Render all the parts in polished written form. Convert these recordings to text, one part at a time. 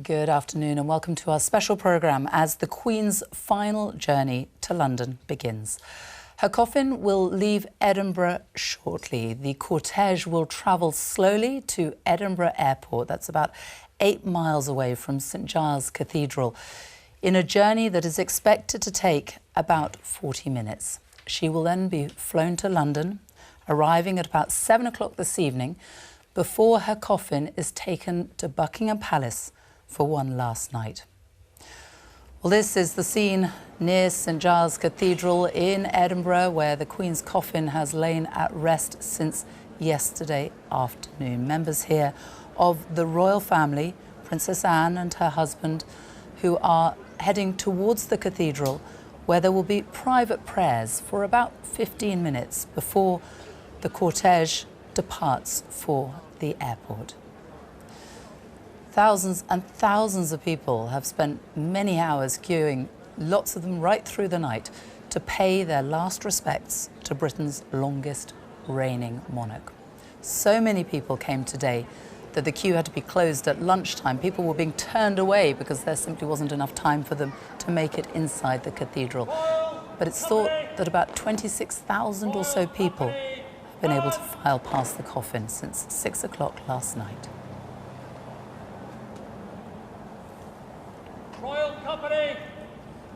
Good afternoon and welcome to our special programme as the Queen's final journey to London begins. Her coffin will leave Edinburgh shortly. The cortège will travel slowly to Edinburgh Airport. That's about 8 miles away from St Giles Cathedral, in a journey that is expected to take about 40 minutes. She will then be flown to London, arriving at about 7 o'clock this evening, before her coffin is taken to Buckingham Palace for one last night. Well, this is the scene near St Giles Cathedral in Edinburgh, where the Queen's coffin has lain at rest since yesterday afternoon. Members here of the royal family, Princess Anne and her husband, who are heading towards the cathedral, where there will be private prayers for about 15 minutes before the cortège departs for the airport. Thousands and thousands of people have spent many hours queuing, lots of them right through the night, to pay their last respects to Britain's longest reigning monarch. So many people came today that the queue had to be closed at lunchtime. People were being turned away because there simply wasn't enough time for them to make it inside the cathedral. But it's thought that about 26,000 or so people have been able to file past the coffin since 6 o'clock last night. Royal Company,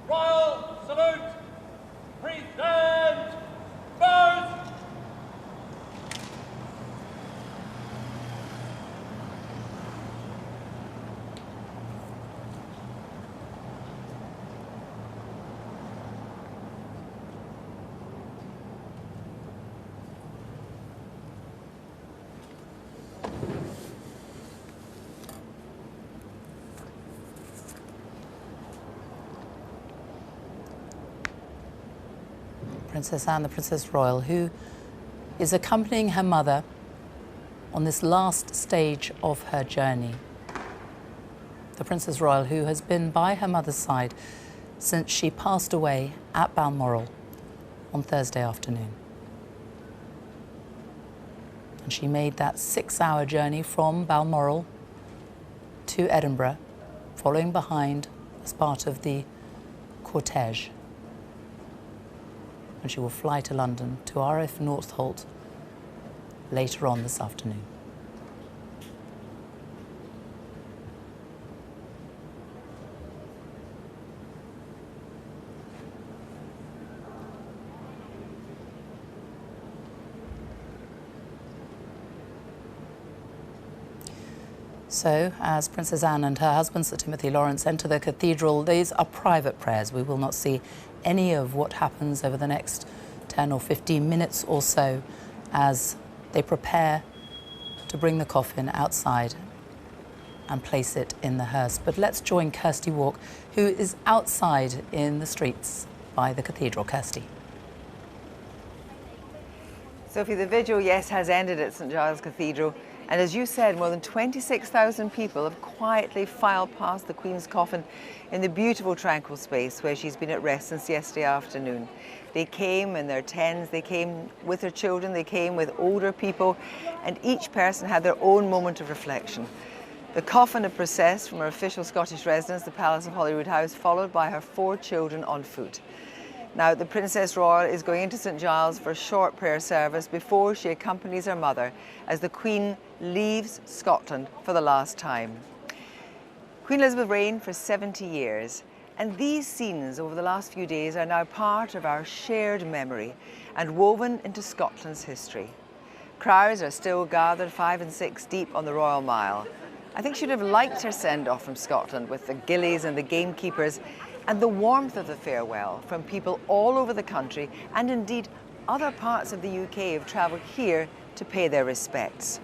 Royal Salute, present both. Princess Anne, the Princess Royal, who is accompanying her mother on this last stage of her journey. The Princess Royal, who has been by her mother's side since she passed away at Balmoral on Thursday afternoon. And she made that 6-hour journey from Balmoral to Edinburgh, following behind as part of the cortège. And she will fly to London to RAF Northolt later on this afternoon. So, as Princess Anne and her husband, Sir Timothy Lawrence, enter the cathedral, these are private prayers. We will not see any of what happens over the next 10 or 15 minutes or so as they prepare to bring the coffin outside and place it in the hearse. But let's join Kirsty Walk, who is outside in the streets by the cathedral. Kirsty. Sophie, the vigil, yes, has ended at St Giles Cathedral. And as you said, more than 26,000 people have quietly filed past the Queen's coffin in the beautiful tranquil space where she's been at rest since yesterday afternoon. They came in their tens, they came with their children, they came with older people, and each person had their own moment of reflection. The coffin had processed from her official Scottish residence, the Palace of Holyrood House, followed by her 4 children on foot. Now, the Princess Royal is going into St Giles for a short prayer service before she accompanies her mother as the Queen leaves Scotland for the last time. Queen Elizabeth reigned for 70 years, and these scenes over the last few days are now part of our shared memory and woven into Scotland's history. Crowds are still gathered 5 and 6 deep on the Royal Mile. I think she'd have liked her send-off from Scotland with the gillies and the gamekeepers, and the warmth of the farewell from people all over the country, and indeed other parts of the UK have travelled here to pay their respects.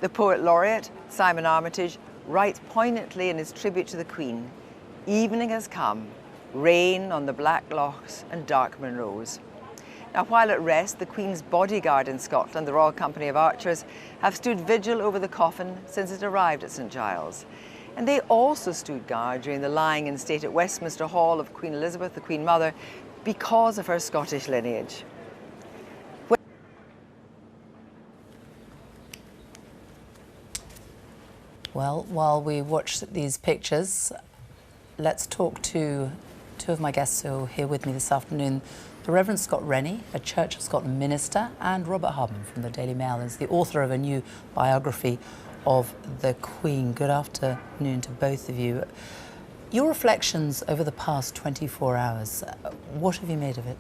The poet laureate, Simon Armitage, writes poignantly in his tribute to the Queen, "Evening has come, rain on the black lochs and dark Monroes." Now, while at rest, the Queen's bodyguard in Scotland, the Royal Company of Archers, have stood vigil over the coffin since it arrived at St Giles. And they also stood guard during the lying in state at Westminster Hall of Queen Elizabeth, the Queen Mother, because of her Scottish lineage. Well, while we watch these pictures, let's talk to two of my guests who are here with me this afternoon. The Reverend Scott Rennie, a Church of Scotland minister, and Robert Hardman from the Daily Mail is the author of a new biography of the Queen. Good afternoon to both of you. Your reflections over the past 24 hours, what have you made of it?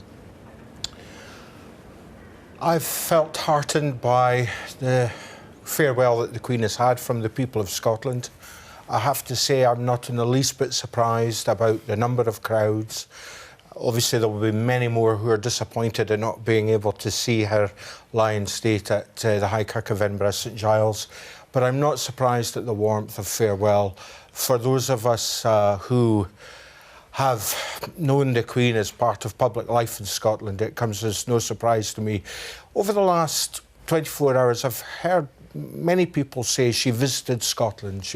I've felt heartened by the farewell that the Queen has had from the people of Scotland. I have to say I'm not in the least bit surprised about the number of crowds. Obviously there will be many more who are disappointed in not being able to see her lie in state at the High Kirk of Edinburgh, St Giles. But I'm not surprised at the warmth of farewell. For those of us who have known the Queen as part of public life in Scotland, it comes as no surprise to me. Over the last 24 hours, I've heard many people say she visited Scotland.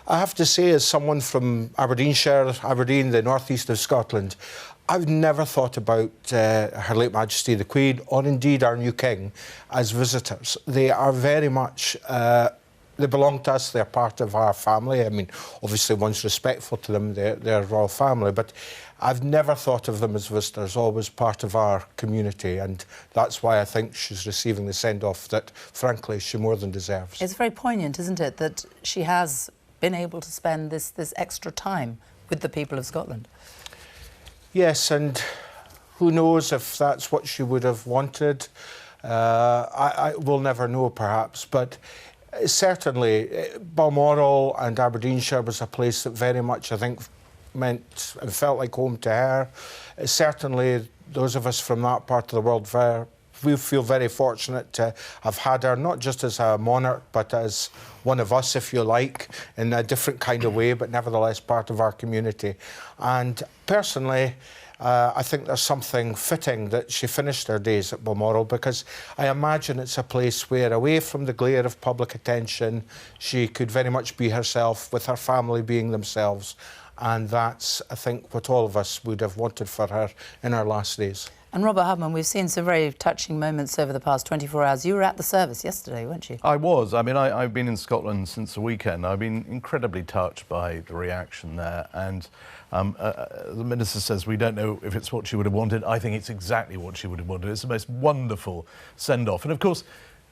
I have to say, as someone from Aberdeenshire, Aberdeen, the northeast of Scotland, I've never thought about Her late Majesty the Queen, or indeed our new King, as visitors. They are very much, they belong to us, they're part of our family. I mean, obviously one's respectful to them, they're a royal family, but I've never thought of them as visitors, always part of our community, and that's why I think she's receiving the send-off that, frankly, she more than deserves. It's very poignant, isn't it, that she has been able to spend this extra time with the people of Scotland? Yes, and who knows if that's what she would have wanted. I will never know, perhaps, but certainly Balmoral and Aberdeenshire was a place that very much, I think, meant and felt like home to her. Certainly those of us from that part of the world, we feel very fortunate to have had her, not just as a monarch, but as one of us, if you like, in a different kind of way, but nevertheless part of our community. And personally, I think there's something fitting that she finished her days at Balmoral, because I imagine it's a place where, away from the glare of public attention, she could very much be herself, with her family being themselves. And that's, I think, what all of us would have wanted for her in her last days. And Robert Hardman, we've seen some very touching moments over the past 24 hours. You were at the service yesterday, weren't you? I was. I mean, I've been in Scotland since the weekend. I've been incredibly touched by the reaction there. And the Minister says we don't know if it's what she would have wanted. I think it's exactly what she would have wanted. It's the most wonderful send-off. And of course,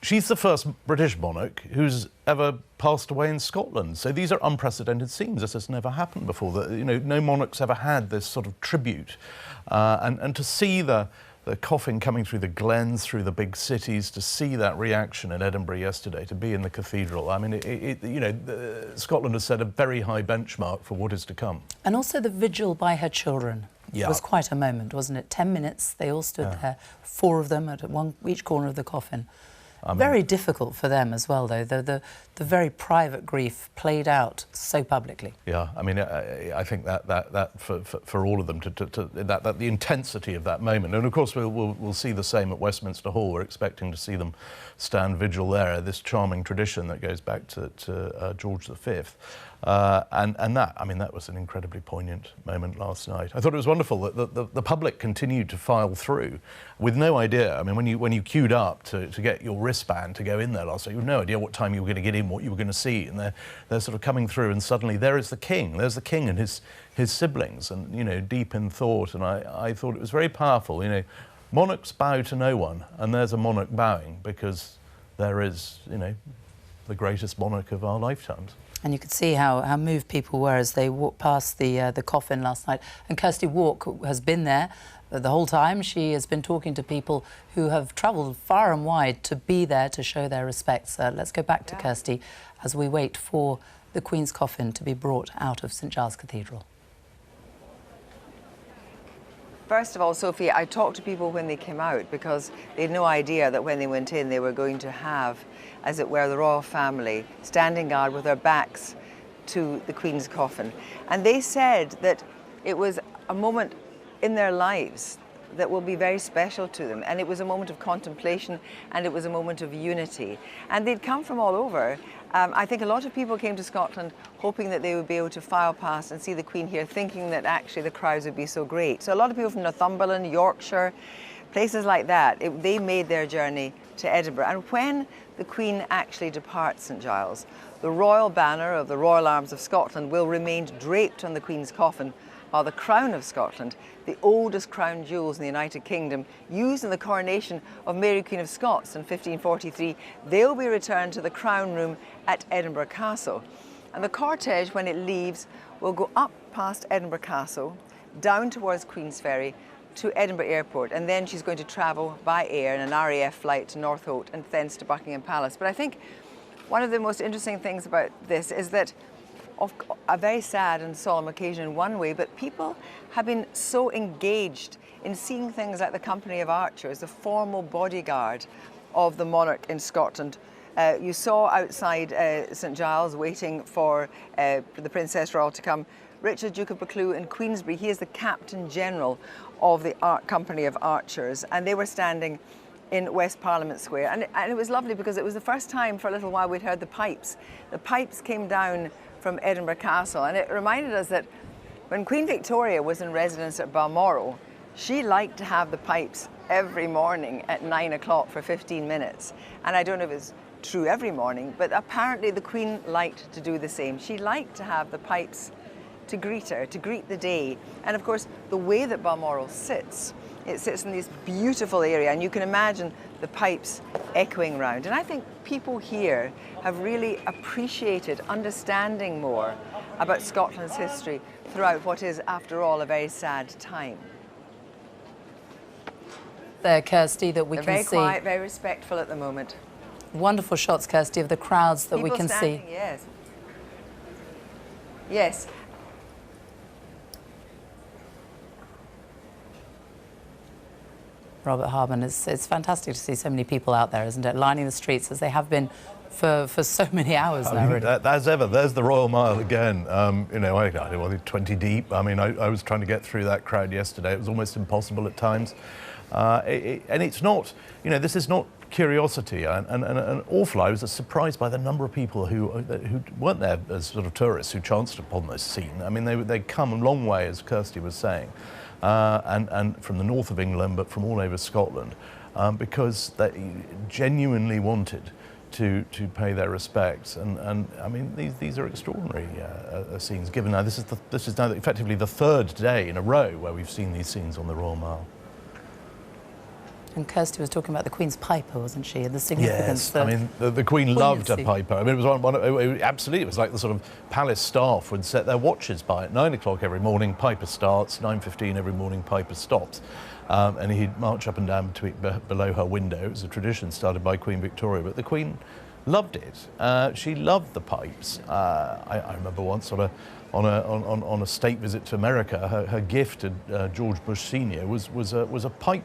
she's the first British monarch who's ever passed away in Scotland. So these are unprecedented scenes. This has never happened before. You know, no monarch's ever had this sort of tribute. And to see the coffin coming through the glens, through the big cities, to see that reaction in Edinburgh yesterday, to be in the cathedral, I mean, you know, Scotland has set a very high benchmark for what is to come. And also the vigil by her children. Yeah. Was quite a moment, wasn't it? 10 minutes, they all stood there, 4 of them at each corner of the coffin. Very difficult for them as well, though. The very private grief played out so publicly. Yeah, I mean, I think that for all of them, that the intensity of that moment, and of course we'll see the same at Westminster Hall. We're expecting to see them stand vigil there. This charming tradition that goes back to George V. And that, I mean, that was an incredibly poignant moment last night. I thought it was wonderful that the public continued to file through with no idea. I mean, when you queued up to get your wristband to go in there last night, you had no idea what time you were going to get in, what you were going to see, and they're sort of coming through, and suddenly there is the King. There's the King and his siblings, and, you know, deep in thought. And I thought it was very powerful. You know, monarchs bow to no one, and there's a monarch bowing because there is, you know, the greatest monarch of our lifetimes. And you could see how moved people were as they walked past the coffin last night. And Kirsty Walk has been there the whole time. She has been talking to people who have travelled far and wide to be there to show their respects. Let's go back to Kirsty as we wait for the Queen's coffin to be brought out of St Giles Cathedral. First of all, Sophie, I talked to people when they came out because they had no idea that when they went in they were going to have, as it were, the royal family standing guard with their backs to the Queen's coffin. And they said that it was a moment in their lives that will be very special to them. And it was a moment of contemplation, and it was a moment of unity. And they'd come from all over. I think a lot of people came to Scotland hoping that they would be able to file past and see the Queen here, thinking that actually the crowds would be so great. So a lot of people from Northumberland, Yorkshire, places like that, they made their journey to Edinburgh. And when the Queen actually departs St Giles, the royal banner of the Royal Arms of Scotland will remain draped on the Queen's coffin, while the Crown of Scotland, the oldest crown jewels in the United Kingdom, used in the coronation of Mary Queen of Scots in 1543, they'll be returned to the Crown Room at Edinburgh Castle. And the cortège, when it leaves, will go up past Edinburgh Castle, down towards Queensferry, to Edinburgh Airport, and then she's going to travel by air in an RAF flight to Northolt and thence to Buckingham Palace. But I think one of the most interesting things about this is that, of a very sad and solemn occasion in one way, but people have been so engaged in seeing things like the Company of Archers, the formal bodyguard of the monarch in Scotland. You saw outside St Giles waiting for the Princess Royal to come, Richard, Duke of Buccleuch in Queensberry. He is the Captain General of the Company of Archers, and they were standing in West Parliament Square. And it was lovely because it was the first time for a little while we'd heard the pipes. The pipes came down from Edinburgh Castle, and it reminded us that when Queen Victoria was in residence at Balmoral, she liked to have the pipes every morning at 9 o'clock for 15 minutes. And I don't know if it's true every morning, but apparently the Queen liked to do the same. She liked to have the pipes to greet her, to greet the day. And of course, the way that Balmoral sits, it sits in this beautiful area, and you can imagine the pipes echoing round. And I think people here have really appreciated understanding more about Scotland's history throughout what is, after all, a very sad time. There, Kirsty, that we They're can very see. quiet, very respectful at the moment. Wonderful shots, Kirsty, of the crowds that we can standing, see. Yes. Yes. Robert Harmon, it's fantastic to see so many people out there, isn't it, lining the streets as they have been for so many hours now. Really. As ever, there's the Royal Mile again. You know, I don't know, 20 deep. I mean, I was trying to get through that crowd yesterday. It was almost impossible at times. And it's not, you know, this is not curiosity. And awful, I was surprised by the number of people who weren't there as sort of tourists who chanced upon this scene. I mean, they come a long way, as Kirsty was saying. And from the north of England, but from all over Scotland, because they genuinely wanted to pay their respects. And I mean, these are extraordinary scenes. Given now this is now effectively the third day in a row where we've seen these scenes on the Royal Mile. And Kirsty was talking about the Queen's piper, wasn't she? And the significance. Yes, I mean, the Queen loved a piper. I mean, it was absolutely, it was like the sort of palace staff would set their watches by at 9 o'clock every morning, piper starts, 9:15 every morning, piper stops. And he'd march up and down below her window. It was a tradition started by Queen Victoria, but the Queen loved it. She loved the pipes. I remember once on a state visit to America, her gift to George Bush Sr. was a pipe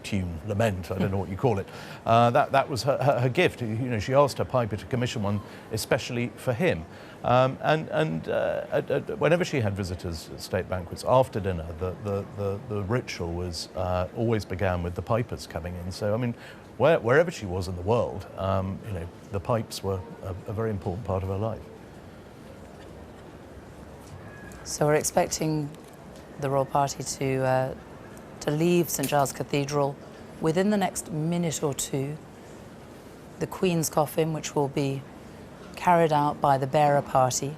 tune, lament, I don't know what you call it. That was her gift. You know, she asked her piper to commission one especially for him. Whenever she had visitors at state banquets, after dinner, the ritual was always began with the pipers coming in. So, I mean, wherever she was in the world, you know, the pipes were a very important part of her life. So we're expecting the royal party to leave St Giles Cathedral within the next minute or two. The Queen's coffin, which will be carried out by the bearer party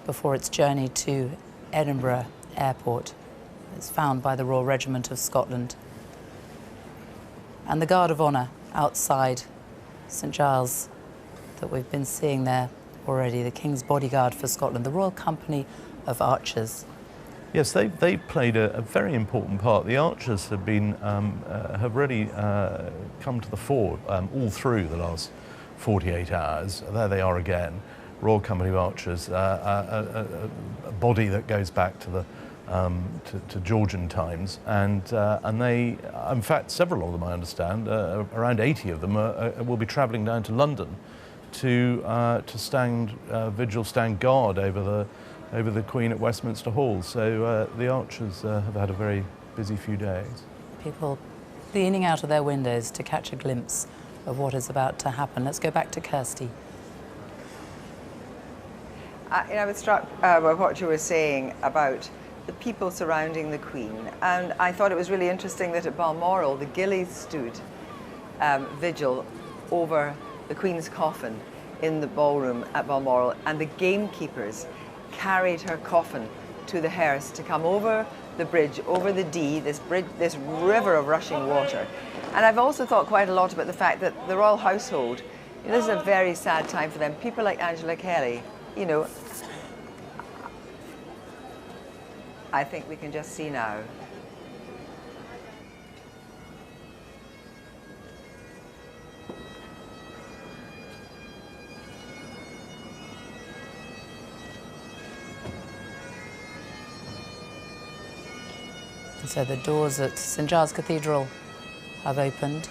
before its journey to Edinburgh Airport. It's found by the Royal Regiment of Scotland. And the Guard of Honour outside St Giles that we've been seeing there already, the King's Bodyguard for Scotland, the Royal Company of Archers. Yes, they played a very important part. The archers have been have really come to the fore all through the last 48 hours. There they are again, Royal Company of Archers, a body that goes back to the to Georgian times, and they, in fact, several of them, I understand, around 80 of them, will be travelling down to London to stand vigil, stand guard over the Queen at Westminster Hall. So the archers have had a very busy few days. People leaning out of their windows to catch a glimpse of what is about to happen. Let's go back to Kirsty. I was struck by what you were saying about the people surrounding the Queen, and I thought it was really interesting that at Balmoral the gillies stood vigil over the Queen's coffin in the ballroom at Balmoral, and the gamekeepers carried her coffin to the hearse to come over the bridge, over the Dee, this river of rushing water. And I've also thought quite a lot about the fact that the royal household, you know, this is a very sad time for them. People like Angela Kelly, you know, I think we can just see now. And so the doors at St Giles Cathedral have opened.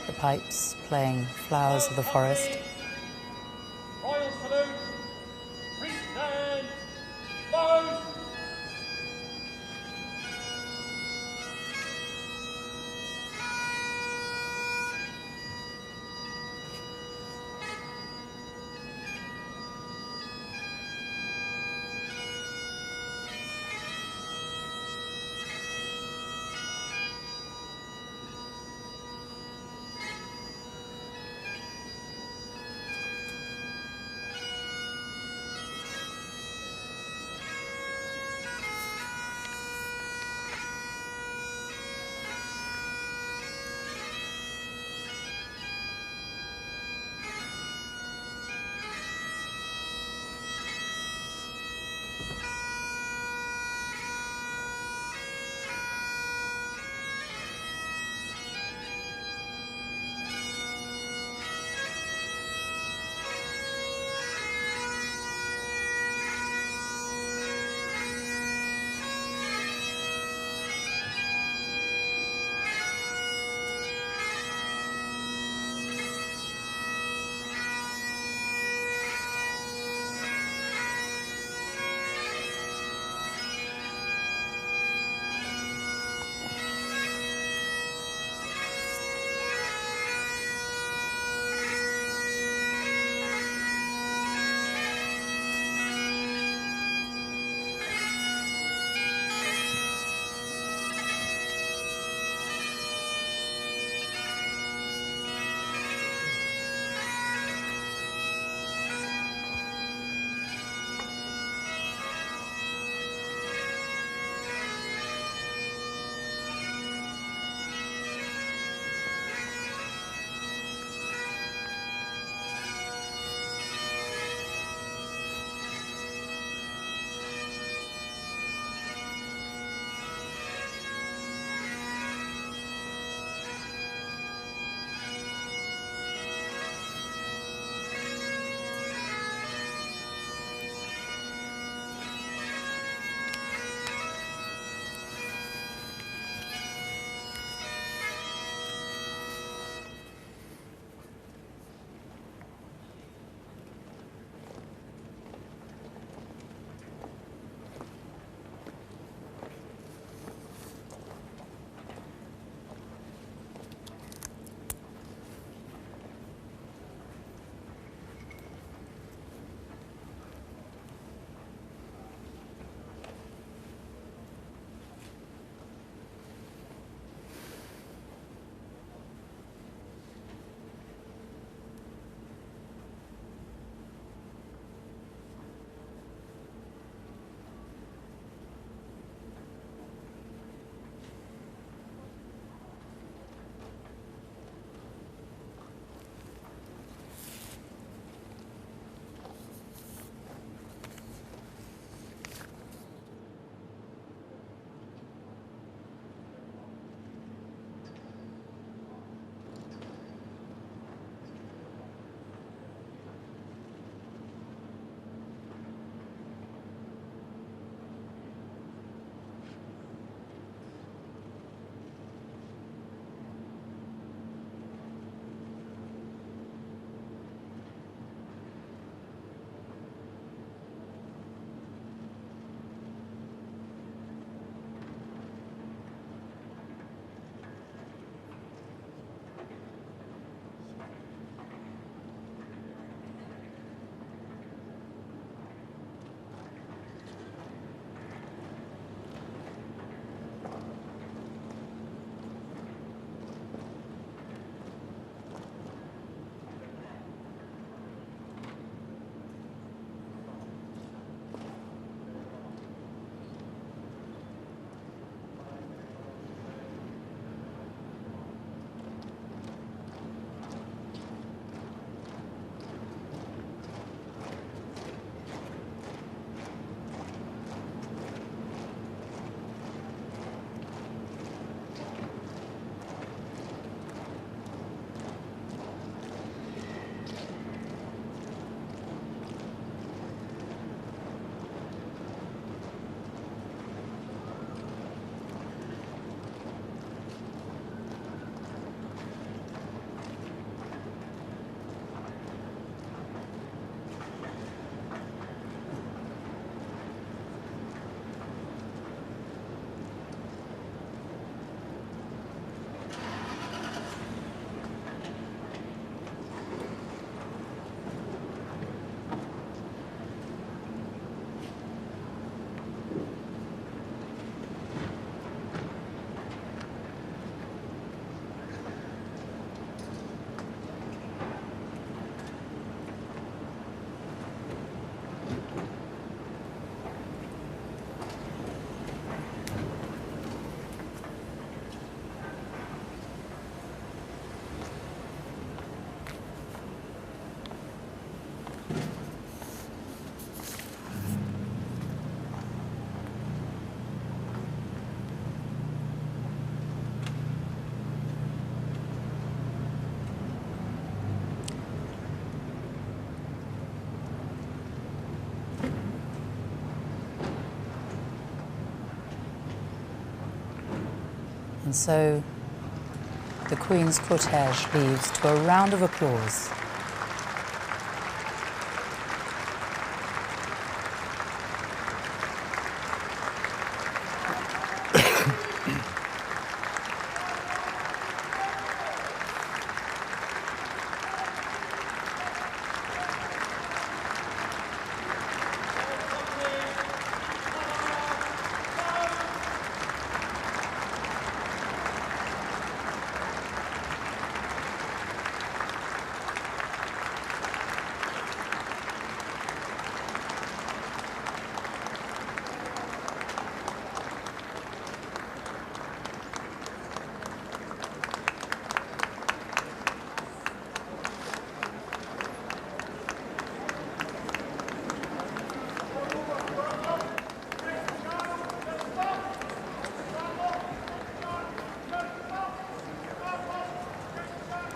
The pipes playing Flowers of the Forest. Royal salute. Priest stand. Bows. And so the Queen's cortège leaves to a round of applause.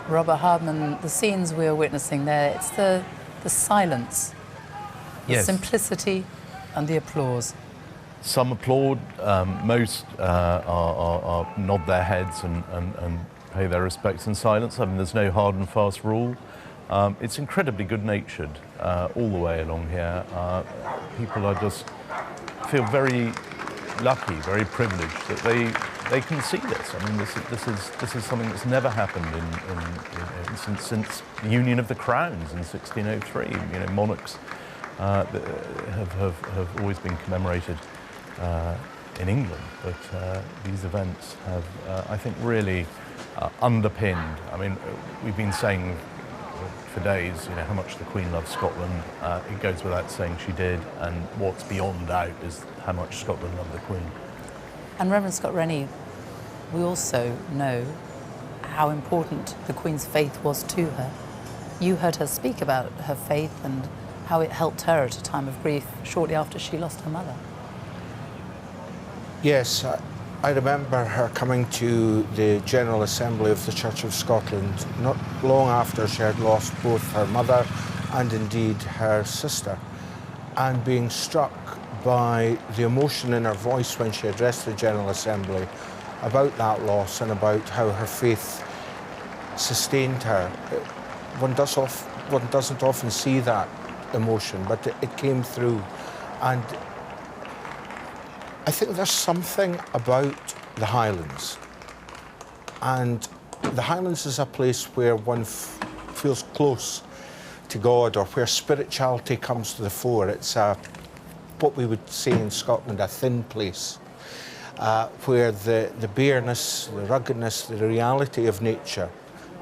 Robert Hardman, the scenes we are witnessing there, it's the silence, the Yes. simplicity and the applause. Some applaud, most are nod their heads and pay their respects in silence. I mean, there's no hard and fast rule. It's incredibly good-natured all the way along here. People are just feel very lucky, very privileged that they can see this. I mean, this is something that's never happened since the Union of the Crowns in 1603. You know, monarchs have always been commemorated in England, but these events have, I think, really underpinned. I mean, we've been saying for days, you know, how much the Queen loves Scotland. It goes without saying she did, and what's beyond doubt is how much Scotland loved the Queen. And Reverend Scott Rennie, we also know how important the Queen's faith was to her. You heard her speak about her faith and how it helped her at a time of grief shortly after she lost her mother. Yes, I remember her coming to the General Assembly of the Church of Scotland not long after she had lost both her mother and indeed her sister, and being struck by the emotion in her voice when she addressed the General Assembly about that loss and about how her faith sustained her. One doesn't often see that emotion, but it came through. And I think there's something about the Highlands. And the Highlands is a place where one feels close to God, or where spirituality comes to the fore. It's what we would say in Scotland, a thin place, where the bareness, the ruggedness, the reality of nature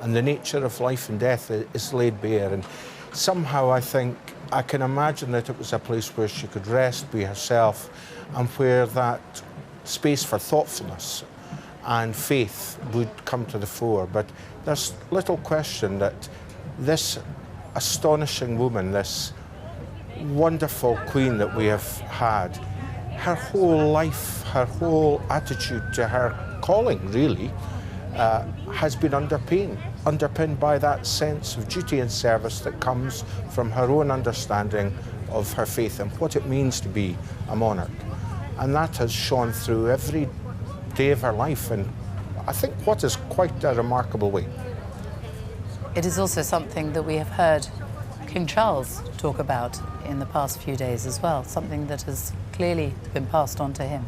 and the nature of life and death is laid bare. And somehow I can imagine that it was a place where she could rest, be herself, and where that space for thoughtfulness and faith would come to the fore. But there's little question that this astonishing woman, this wonderful Queen that we have had, her whole life, her whole attitude to her calling, really, has been underpinned by that sense of duty and service that comes from her own understanding of her faith and what it means to be a monarch. And that has shone through every day of her life, and I think what is quite a remarkable way. It is also something that we have heard King Charles talk about in the past few days as well, something that has clearly been passed on to him.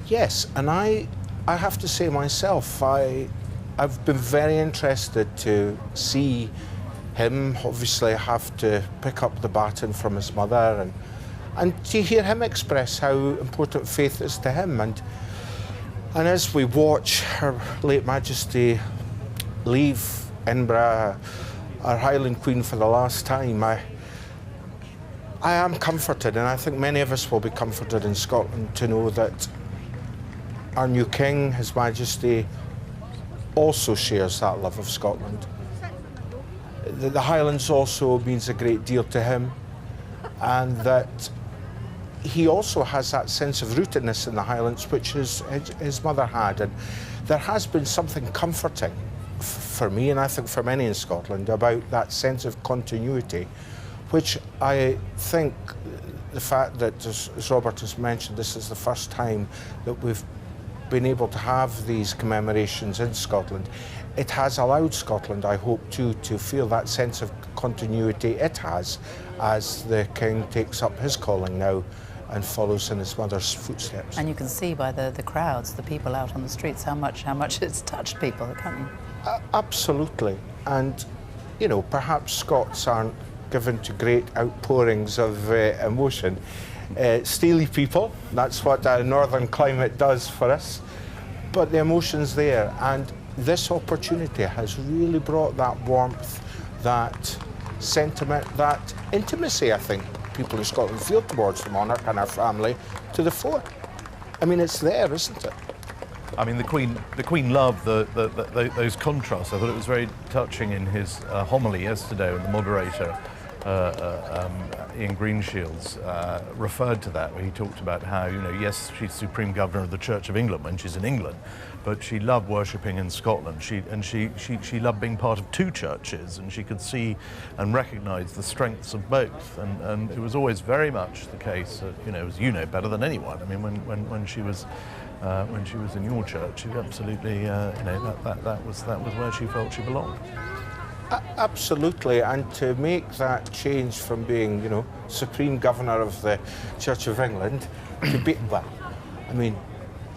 Yes, and I have to say myself, I've been very interested to see him obviously have to pick up the baton from his mother, and to hear him express how important faith is to him. And as we watch Her late Majesty leave Edinburgh, our Highland Queen, for the last time, I am comforted, and I think many of us will be comforted in Scotland to know that our new King, His Majesty, also shares that love of Scotland. The Highlands also means a great deal to him, and that he also has that sense of rootedness in the Highlands, which his mother had. And there has been something comforting for me, and I think for many in Scotland, about that sense of continuity, which I think the fact that, as Robert has mentioned, this is the first time that we've been able to have these commemorations in Scotland, it has allowed Scotland, I hope too, to feel that sense of continuity it has as the King takes up his calling now and follows in his mother's footsteps. And you can see by the crowds, the people out on the streets, how much it's touched people, can't you? Absolutely. And, you know, perhaps Scots aren't given to great outpourings of emotion. Steely people, that's what a northern climate does for us. But the emotion's there, and this opportunity has really brought that warmth, that sentiment, that intimacy, I think, people in Scotland feel towards the monarch and our family to the fore. I mean, it's there, isn't it? I mean, the Queen loved those contrasts. I thought it was very touching in his homily yesterday when the moderator, Ian Greenshields, referred to that, where he talked about how, you know, yes, she's Supreme Governor of the Church of England when she's in England, but she loved worshipping in Scotland. She loved being part of two churches, and she could see and recognise the strengths of both. And it was always very much the case, you know, as you know better than anyone. I mean, when she was in your church, she absolutely, you know, that was where she felt she belonged. Absolutely, and to make that change from being, you know, Supreme Governor of the Church of England to be, well, I mean,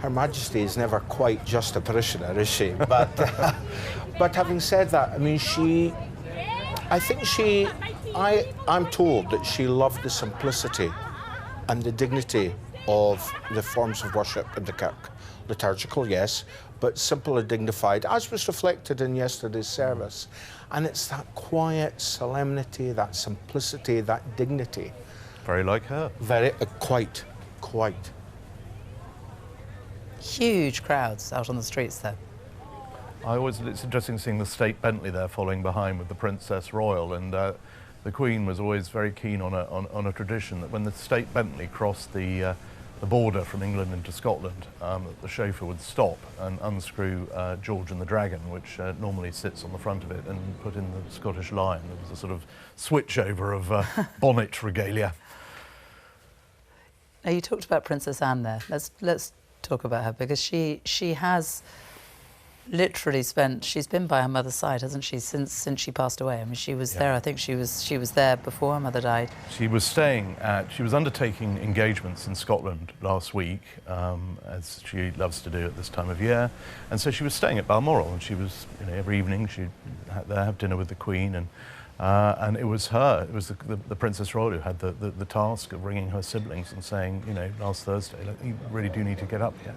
Her Majesty is never quite just a parishioner, is she? But having said that, I mean, I'm told that she loved the simplicity and the dignity of the forms of worship in the kirk. Liturgical, yes, but simple and dignified, as was reflected in yesterday's service. And it's that quiet solemnity, that simplicity, that dignity. Very like her. Very, quite. Huge crowds out on the streets there. It's interesting seeing the State Bentley there following behind with the Princess Royal, and the Queen was always very keen on a tradition that when the State Bentley crossed the border from England into Scotland, the chauffeur would stop and unscrew George and the Dragon, which normally sits on the front of it, and put in the Scottish Lion. There was a sort of switchover of bonnet regalia. Now, you talked about Princess Anne there. Let's talk about her, because she has literally she's been by her mother's side, hasn't she, since she passed away? I mean, she was there, I think she was there before her mother died. She was undertaking engagements in Scotland last week, as she loves to do at this time of year, and so she was staying at Balmoral, and she was, you know, every evening she'd have dinner with the Queen, and it was the Princess Royal who had the task of ringing her siblings and saying, you know, last Thursday, you really do need to get up here.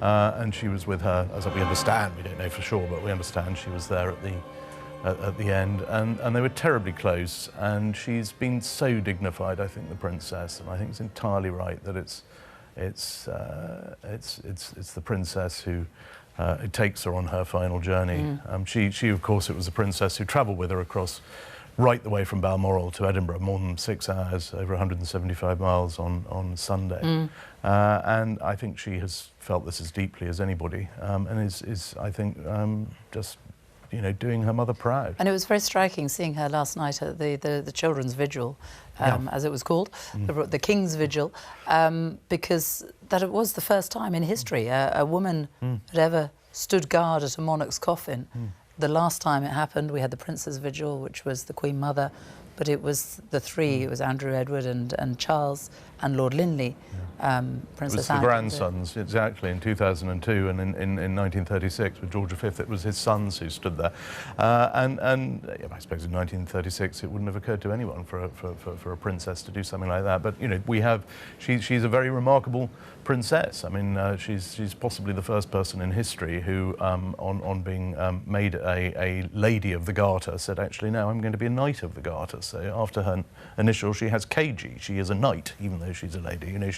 And she was with her, as we understand, we don't know for sure, but we understand she was there at the end, and they were terribly close. And she's been so dignified, I think, the Princess, and I think it's entirely right that it's the Princess who it takes her on her final journey. She, of course, it was the Princess who travelled with her across right the way from Balmoral to Edinburgh, more than 6 hours, over 175 miles on Sunday. And I think she has felt this as deeply as anybody, and is I think, just, you know, doing her mother proud. And it was very striking seeing her last night at the children's vigil, as it was called, the King's Vigil, because that it was the first time in history a woman had ever stood guard at a monarch's coffin. The last time it happened, we had the Prince's Vigil, which was the Queen Mother, but it was the three, it was Andrew, Edward and Charles and Lord Linley. Princess Anne. It was the grandsons, exactly, in 2002, and in 1936 with George V, it was his sons who stood there. And I suppose in 1936 it wouldn't have occurred to anyone for a princess to do something like that. But, you know, she's a very remarkable princess. I mean, she's possibly the first person in history who, on being made a Lady of the Garter, said, actually, no, I'm going to be a Knight of the Garter. So after her initial, she has KG. She is a knight, even though she's a lady. You know,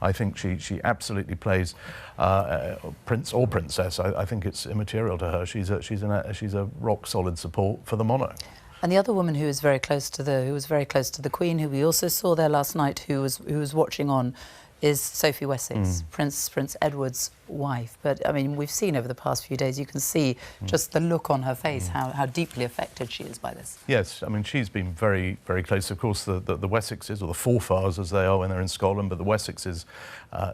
I think she absolutely plays prince or princess. I think it's immaterial to her. She's a rock solid support for the monarch. And the other woman who was very close to the Queen, who we also saw there last night, who was watching on, is Sophie Wessex, Prince Edward's wife. But I mean, we've seen over the past few days, you can see just the look on her face, how deeply affected she is by this. Yes, I mean, she's been very, very close. Of course, the Wessexes, or the Forfars as they are when they're in Scotland, but the Wessexes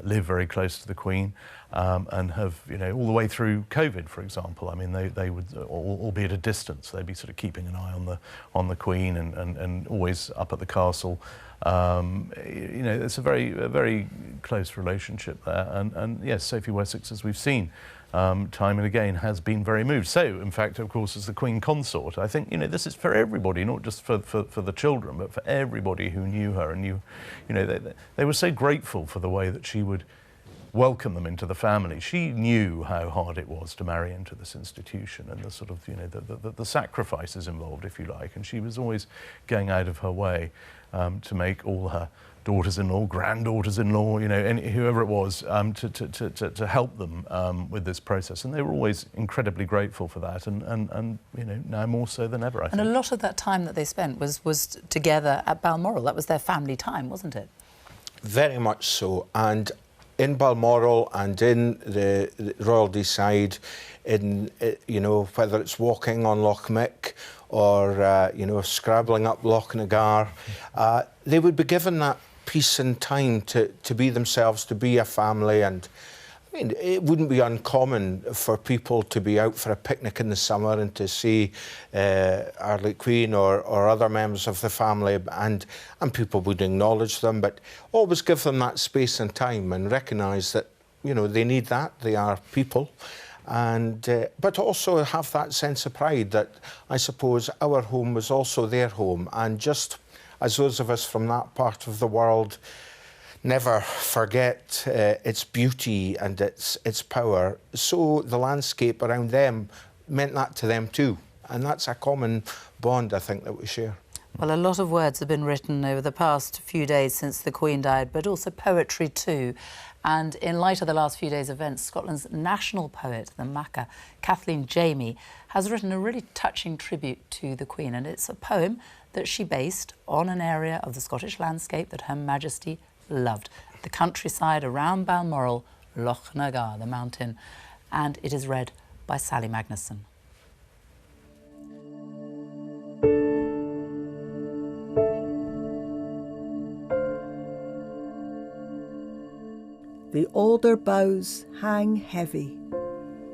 live very close to the Queen. and have, you know, all the way through COVID, for example. I mean, they would, albeit at a distance, they'd be sort of keeping an eye on the Queen and always up at the castle. You know, it's a very close relationship there. And yes, Sophie Wessex, as we've seen, time and again, has been very moved. So, in fact, of course, as the Queen Consort, I think, you know, this is for everybody, not just for the children, but for everybody who knew her and knew, you know, they were so grateful for the way that she would welcome them into the family. She knew how hard it was to marry into this institution and the sort of, you know, the sacrifices involved, if you like, and she was always going out of her way to make all her daughters-in-law, granddaughters-in-law, you know, whoever it was, to help them with this process. And they were always incredibly grateful for that, and you know, now more so than ever, I think. And a lot of that time that they spent was together at Balmoral. That was their family time, wasn't it? Very much so. And in Balmoral and in the Royal Deeside, in, you know, whether it's walking on Loch Mick or, you know, scrabbling up Loch Nagar, they would be given that peace and time to be themselves, to be a family. And I mean, it wouldn't be uncommon for people to be out for a picnic in the summer and to see our late Queen or other members of the family, and people would acknowledge them, but always give them that space and time and recognise that, you know, they need that, they are people. And but also have that sense of pride that I suppose our home was also their home, and just as those of us from that part of the world never forget its beauty and its power, so the landscape around them meant that to them too. And that's a common bond, I think, that we share. Well, a lot of words have been written over the past few days since the Queen died, but also poetry too. And in light of the last few days' events, Scotland's national poet, the Maca, Kathleen Jamie, has written a really touching tribute to the Queen. And it's a poem that she based on an area of the Scottish landscape that Her Majesty loved, the countryside around Balmoral, Loch Nagar, the mountain. And it is read by Sally Magnuson. The alder boughs hang heavy,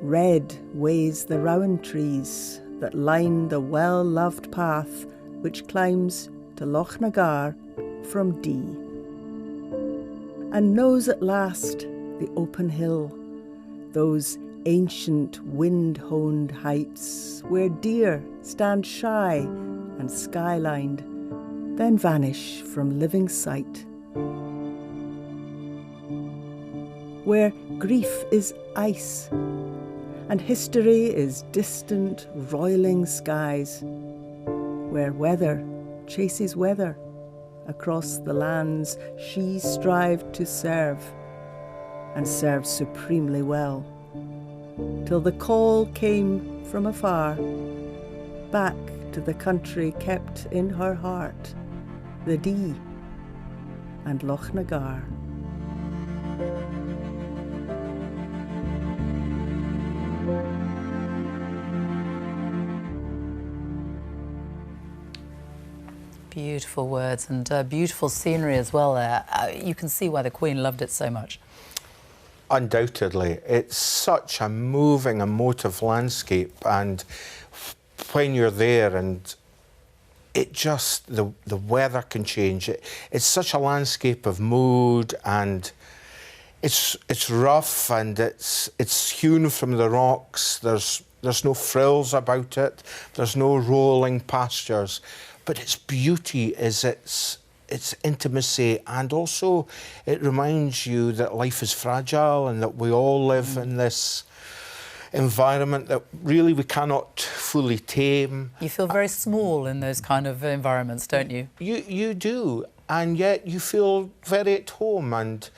red weighs the rowan trees that line the well-loved path which climbs to Loch Nagar from Dee, and knows at last the open hill, those ancient wind-honed heights where deer stand shy and skylined, then vanish from living sight, where grief is ice and history is distant roiling skies, where weather chases weather across the lands she strived to serve, and served supremely well, till the call came from afar, back to the country kept in her heart, the Dee and Loch Nagar. Beautiful words and beautiful scenery as well there. You can see why the Queen loved it so much. Undoubtedly. It's such a moving, emotive landscape, and when you're there and it just, the weather can change. It's such a landscape of mood, and it's rough and it's hewn from the rocks. There's no frills about it. There's no rolling pastures. But its beauty is its intimacy, and also it reminds you that life is fragile and that we all live in this environment that really we cannot fully tame. You feel very small in those kind of environments, don't you? You do, and yet you feel very at home. And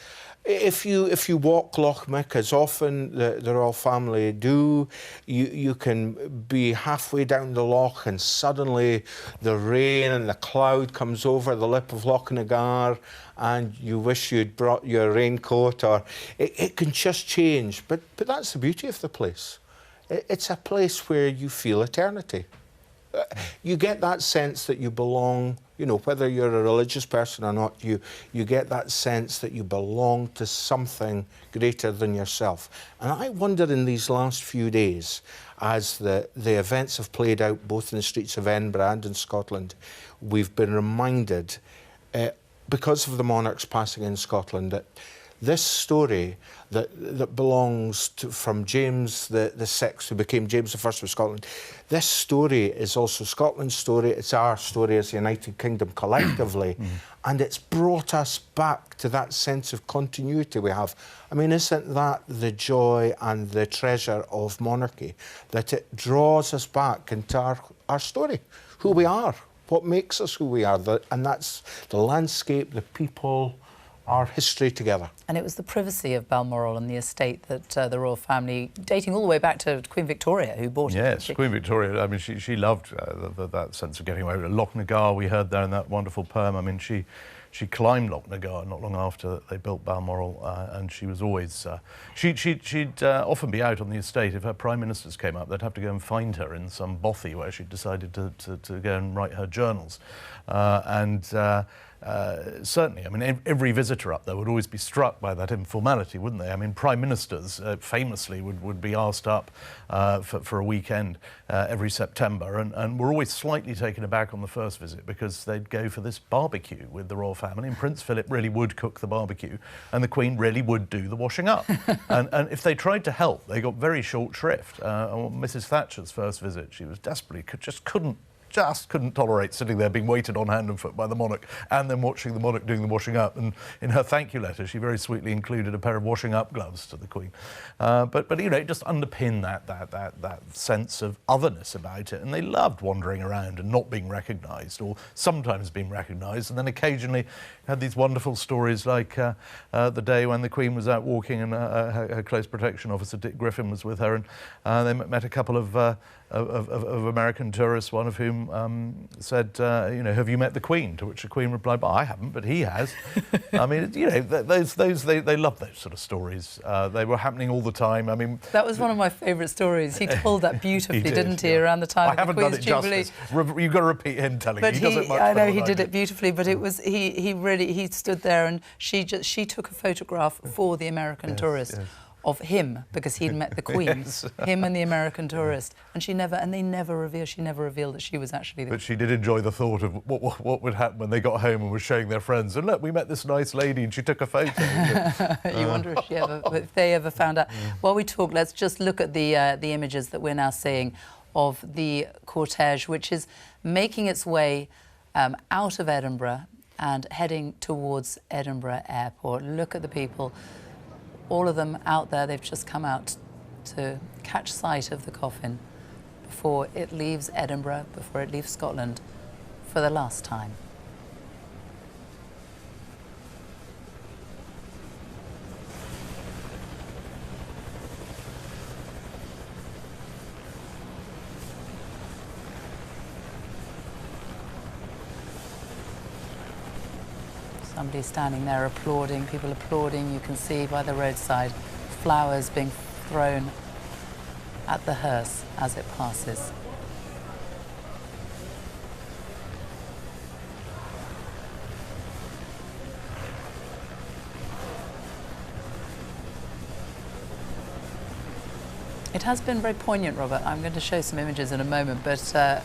if you walk Loch Mick, as often the royal family do, you can be halfway down the loch and suddenly the rain and the cloud comes over the lip of Loch Nagar, and you wish you'd brought your raincoat, or it can just change. But that's the beauty of the place. It's a place where you feel eternity. You get that sense that you belong, you know, whether you're a religious person or not, you get that sense that you belong to something greater than yourself. And I wonder in these last few days, as the events have played out both in the streets of Edinburgh and in Scotland, we've been reminded, because of the monarch's passing in Scotland, that this story that belongs to, from James the Sixth, who became James the First of Scotland, this story is also Scotland's story. It's our story as the United Kingdom collectively, and it's brought us back to that sense of continuity we have. I mean, isn't that the joy and the treasure of monarchy, that it draws us back into our story, who we are, what makes us who we are, and that's the landscape, the people, our history together. And it was the privacy of Balmoral and the estate that the royal family, dating all the way back to Queen Victoria, who bought it. Yes, Queen Victoria, I mean, she loved that sense of getting away with it. Loch Nagar, we heard there in that wonderful poem. I mean, she climbed Loch Nagar not long after they built Balmoral, and she was always... she'd often be out on the estate. If her prime ministers came up, they'd have to go and find her in some bothy where she'd decided to go and write her journals. Certainly, I mean, every visitor up there would always be struck by that informality, wouldn't they? I mean, prime ministers famously would be asked up for a weekend every September, and were always slightly taken aback on the first visit because they'd go for this barbecue with the royal family, and Prince Philip really would cook the barbecue, and the Queen really would do the washing up. and if they tried to help, they got very short shrift. On Mrs. Thatcher's first visit, she was desperately, just couldn't tolerate sitting there being waited on hand and foot by the monarch and then watching the monarch doing the washing up. And in her thank you letter, she very sweetly included a pair of washing up gloves to the Queen. But you know, it just underpinned that sense of otherness about it. And they loved wandering around and not being recognised, or sometimes being recognised. And then occasionally had these wonderful stories like the day when the Queen was out walking and her close protection officer Dick Griffin was with her, and they met a couple of American tourists, one of whom said, you know, have you met the Queen? To which the Queen replied, well, I haven't, but he has. I mean, you know, they love those sort of stories. They were happening all the time. I mean, that was one of my favourite stories. He told that beautifully, didn't he, around the time of the Queen's Jubilee? I haven't done it justice. You've got to repeat him telling but he does it much I know better he than did I it beautifully, but it was he stood there and she took a photograph for the American tourist. Yes. Of him, because he'd met the Queen, Yes. him and the American tourist, and she never revealed that she was actually the... But she did enjoy the thought of what would happen when they got home and were showing their friends, and look, we met this nice lady and she took a photo. You wonder if they ever found out. While we talk, let's just look at the images that we're now seeing of the cortège, which is making its way out of Edinburgh and heading towards Edinburgh Airport. Look at the people. All of them out there, they've just come out to catch sight of the coffin before it leaves Edinburgh, before it leaves Scotland for the last time. Somebody standing there applauding, people applauding. You can see by the roadside flowers being thrown at the hearse as it passes. It has been very poignant, Robert. I'm going to show some images in a moment, but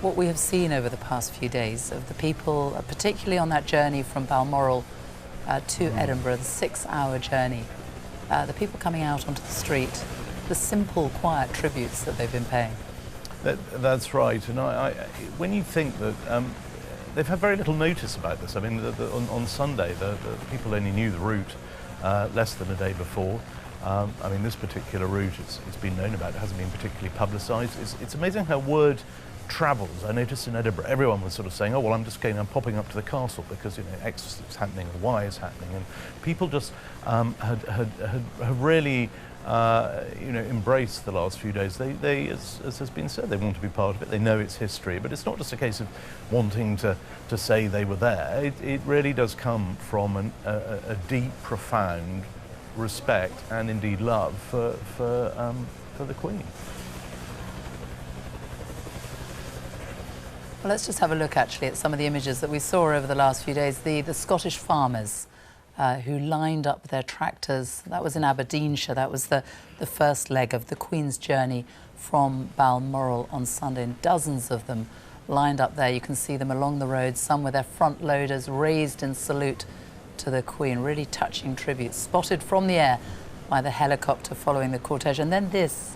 what we have seen over the past few days of the people, particularly on that journey from Balmoral to Edinburgh, the 6-hour journey, the people coming out onto the street, the simple, quiet tributes that they've been paying. That's right. And when you think that they've had very little notice about this. I mean, on Sunday, the people only knew the route less than a day before. I mean, this particular route, it's been known about, it hasn't been particularly publicised. It's amazing how word travels. I noticed in Edinburgh, everyone was sort of saying, oh, well, I'm popping up to the castle because, you know, X is happening and Y is happening. And people just have really, you know, embraced the last few days. They as has been said, they want to be part of it. They know its history, but it's not just a case of wanting to say they were there. It really does come from a deep, profound respect and indeed love for the Queen. Well, let's just have a look actually at some of the images that we saw over the last few days. The Scottish farmers who lined up their tractors. That was in Aberdeenshire. That was the first leg of the Queen's journey from Balmoral on Sunday. And dozens of them lined up there. You can see them along the road, some with their front loaders raised in salute to the Queen. Really touching tributes, spotted from the air by the helicopter following the cortège. And then this,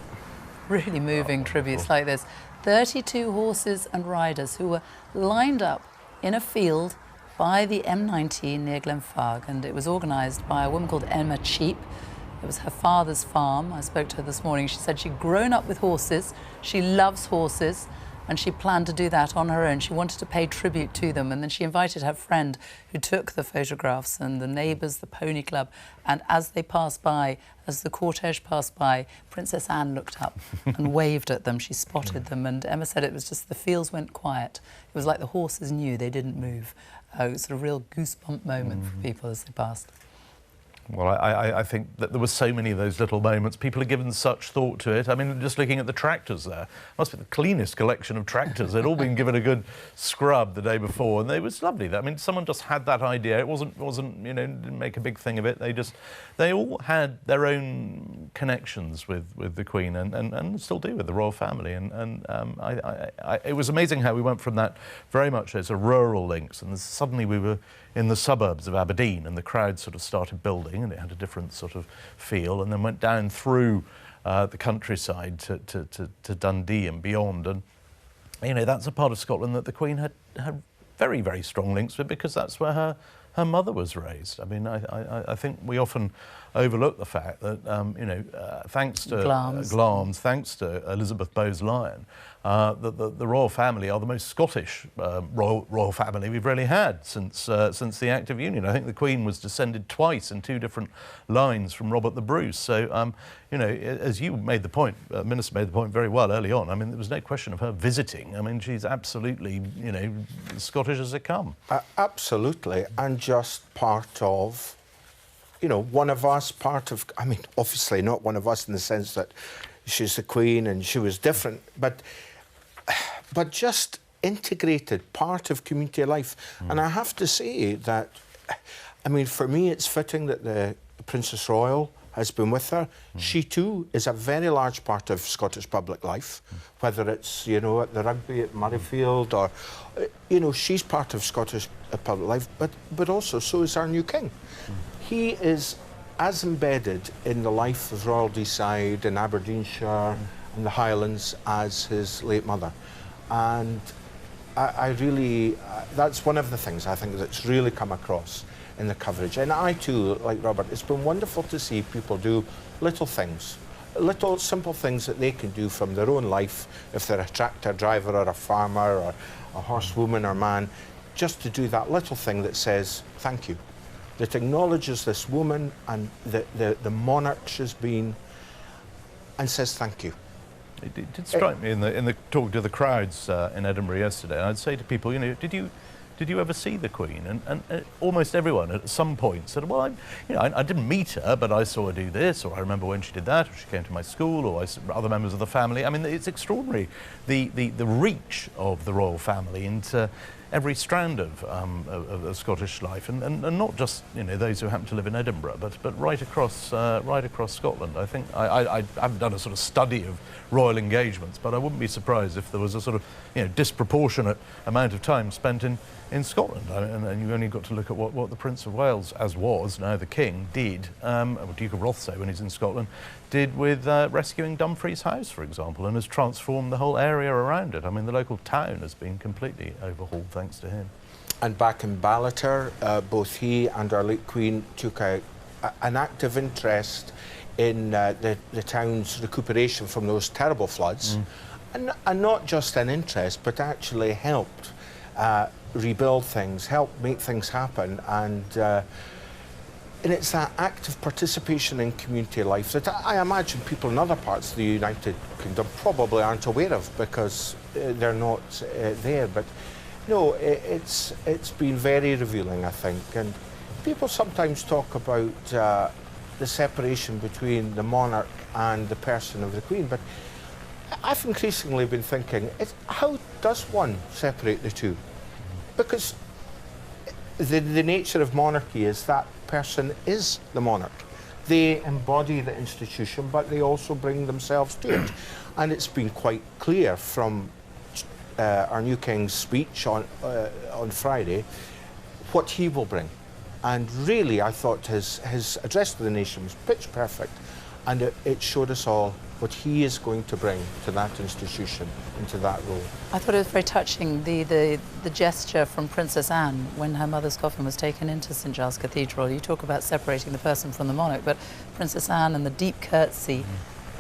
really moving tributes like this. 32 horses and riders who were lined up in a field by the M19 near Glenfarg, and it was organised by a woman called Emma Cheap. It was her father's farm. I spoke to her this morning. She said she'd grown up with horses. She loves horses, and she planned to do that on her own. She wanted to pay tribute to them, and then she invited her friend who took the photographs and the neighbours, the pony club, and as they passed by, as the cortège passed by, Princess Anne looked up and waved at them. She spotted them, and Emma said it was just the fields went quiet. It was like the horses knew they didn't move. It was a real goosebump moment for people as they passed. Well, I think that there were so many of those little moments. People had given such thought to it. I mean, just looking at the tractors there, must be the cleanest collection of tractors. They'd all been given a good scrub the day before, and it was lovely. I mean, someone just had that idea. It wasn't you know, didn't make a big thing of it. They all had their own connections with the Queen, and still do with the royal family. And it was amazing how we went from that very much as a rural links, and suddenly we were in the suburbs of Aberdeen, and the crowd sort of started building, and it had a different sort of feel, and then went down through the countryside to Dundee and beyond. And you know, that's a part of Scotland that the Queen had very, very strong links with, because that's where her mother was raised. I mean, I think we often overlook the fact that you know, thanks to Glamis, thanks to Elizabeth Bowes-Lyon, the royal family are the most Scottish royal family we've really had since the Act of Union. I think the Queen was descended twice in two different lines from Robert the Bruce. So you know, as you made the point, Minister made the point very well early on. I mean, there was no question of her visiting. I mean, she's absolutely, you know, Scottish as they come. Absolutely, and just part of, you know, one of us, part of, I mean, obviously not one of us in the sense that she's the Queen and she was different, but just integrated, part of community life. And I have to say that, I mean, for me, it's fitting that the Princess Royal has been with her. She too is a very large part of Scottish public life, whether it's, you know, at the rugby at Murrayfield or, you know, she's part of Scottish public life, but also so is our new king. He is as embedded in the life of Royal Deeside in Aberdeenshire and the Highlands as his late mother. And I really, that's one of the things I think that's really come across in the coverage. And I too, like Robert, it's been wonderful to see people do little things, little simple things that they can do from their own life, if they're a tractor driver or a farmer or a horsewoman or man, just to do that little thing that says thank you, that acknowledges this woman and the monarch she's been, and says thank you. It did strike me in the talk to the crowds in Edinburgh yesterday. And I'd say to people, you know, did you ever see the Queen? And almost everyone at some point said, well, I didn't meet her, but I saw her do this, or I remember when she did that, or she came to my school, or other members of the family. I mean, it's extraordinary, the reach of the royal family into every strand of Scottish life, and not just, you know, those who happen to live in Edinburgh, but right across Scotland. I think I haven't done a sort of study of royal engagements, but I wouldn't be surprised if there was a sort of, you know, disproportionate amount of time spent in Scotland. And you only got to look at what the Prince of Wales, as was now the King, did, or Duke of Rothesay when he's in Scotland, did with rescuing Dumfries House, for example, and has transformed the whole area around it. I mean, the local town has been completely overhauled thanks to him. And back in Ballater, both he and our late Queen took an active interest in the town's recuperation from those terrible floods, and not just an interest, but actually helped rebuild things, helped make things happen, and it's that active participation in community life that I imagine people in other parts of the United Kingdom probably aren't aware of because they're not there. But no, it's been very revealing, I think. And people sometimes talk about the separation between the monarch and the person of the Queen, but I've increasingly been thinking, how does one separate the two? Because the nature of monarchy is that person is the monarch. They embody the institution, but they also bring themselves to it. And it's been quite clear from our new King's speech on Friday what he will bring. And really, I thought his address to the nation was pitch perfect, and it showed us all what he is going to bring to that institution, into that role. I thought it was very touching, the gesture from Princess Anne when her mother's coffin was taken into St Giles Cathedral. You talk about separating the person from the monarch, but Princess Anne and the deep curtsy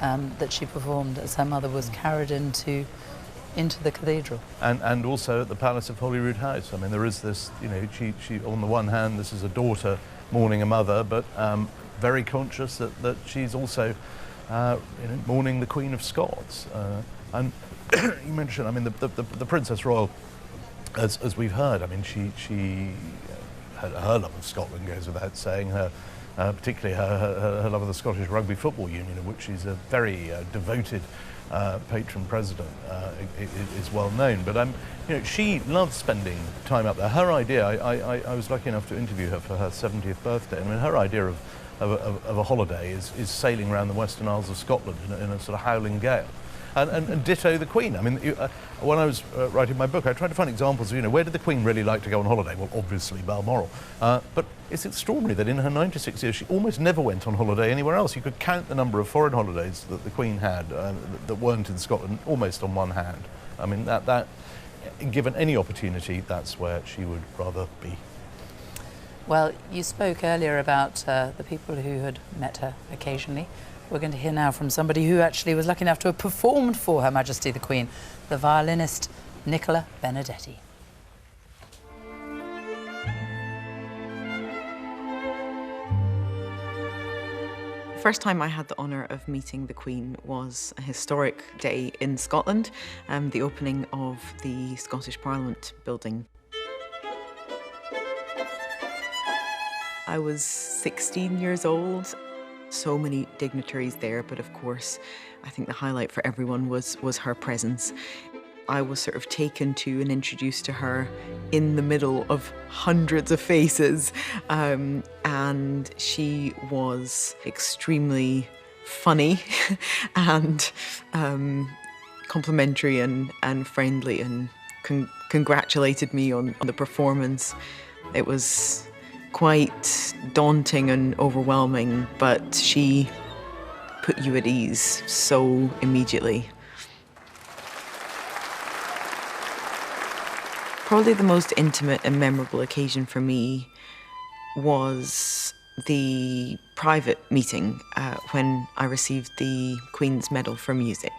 that she performed as her mother was carried into the cathedral. And also at the Palace of Holyrood House. I mean, there is this, you know, she on the one hand, this is a daughter mourning a mother, but very conscious that she's also mourning the Queen of Scots. And you mentioned, I mean, the Princess Royal, as we've heard, I mean, she her love of Scotland goes without saying. Particularly her love of the Scottish Rugby Football Union, of which she's a very devoted patron president, is well known. But you know, she loves spending time up there. Her idea, I was lucky enough to interview her for her 70th birthday. I mean, her idea of a holiday is sailing around the Western Isles of Scotland in a sort of howling gale. And ditto the Queen. I mean, when I was writing my book, I tried to find examples of, you know, where did the Queen really like to go on holiday? Well, obviously Balmoral. But it's extraordinary that in her 96 years, she almost never went on holiday anywhere else. You could count the number of foreign holidays that the Queen had that weren't in Scotland almost on one hand. I mean, that given any opportunity, that's where she would rather be. Well, you spoke earlier about the people who had met her occasionally. We're going to hear now from somebody who actually was lucky enough to have performed for Her Majesty the Queen, the violinist Nicola Benedetti. The first time I had the honour of meeting the Queen was a historic day in Scotland, the opening of the Scottish Parliament building. I was 16 years old. So many dignitaries there, but of course, I think the highlight for everyone was her presence. I was sort of taken to and introduced to her in the middle of hundreds of faces, and she was extremely funny and complimentary and friendly, and congratulated me on the performance. It was quite daunting and overwhelming, but she put you at ease so immediately. Probably the most intimate and memorable occasion for me was the private meeting when I received the Queen's Medal for Music.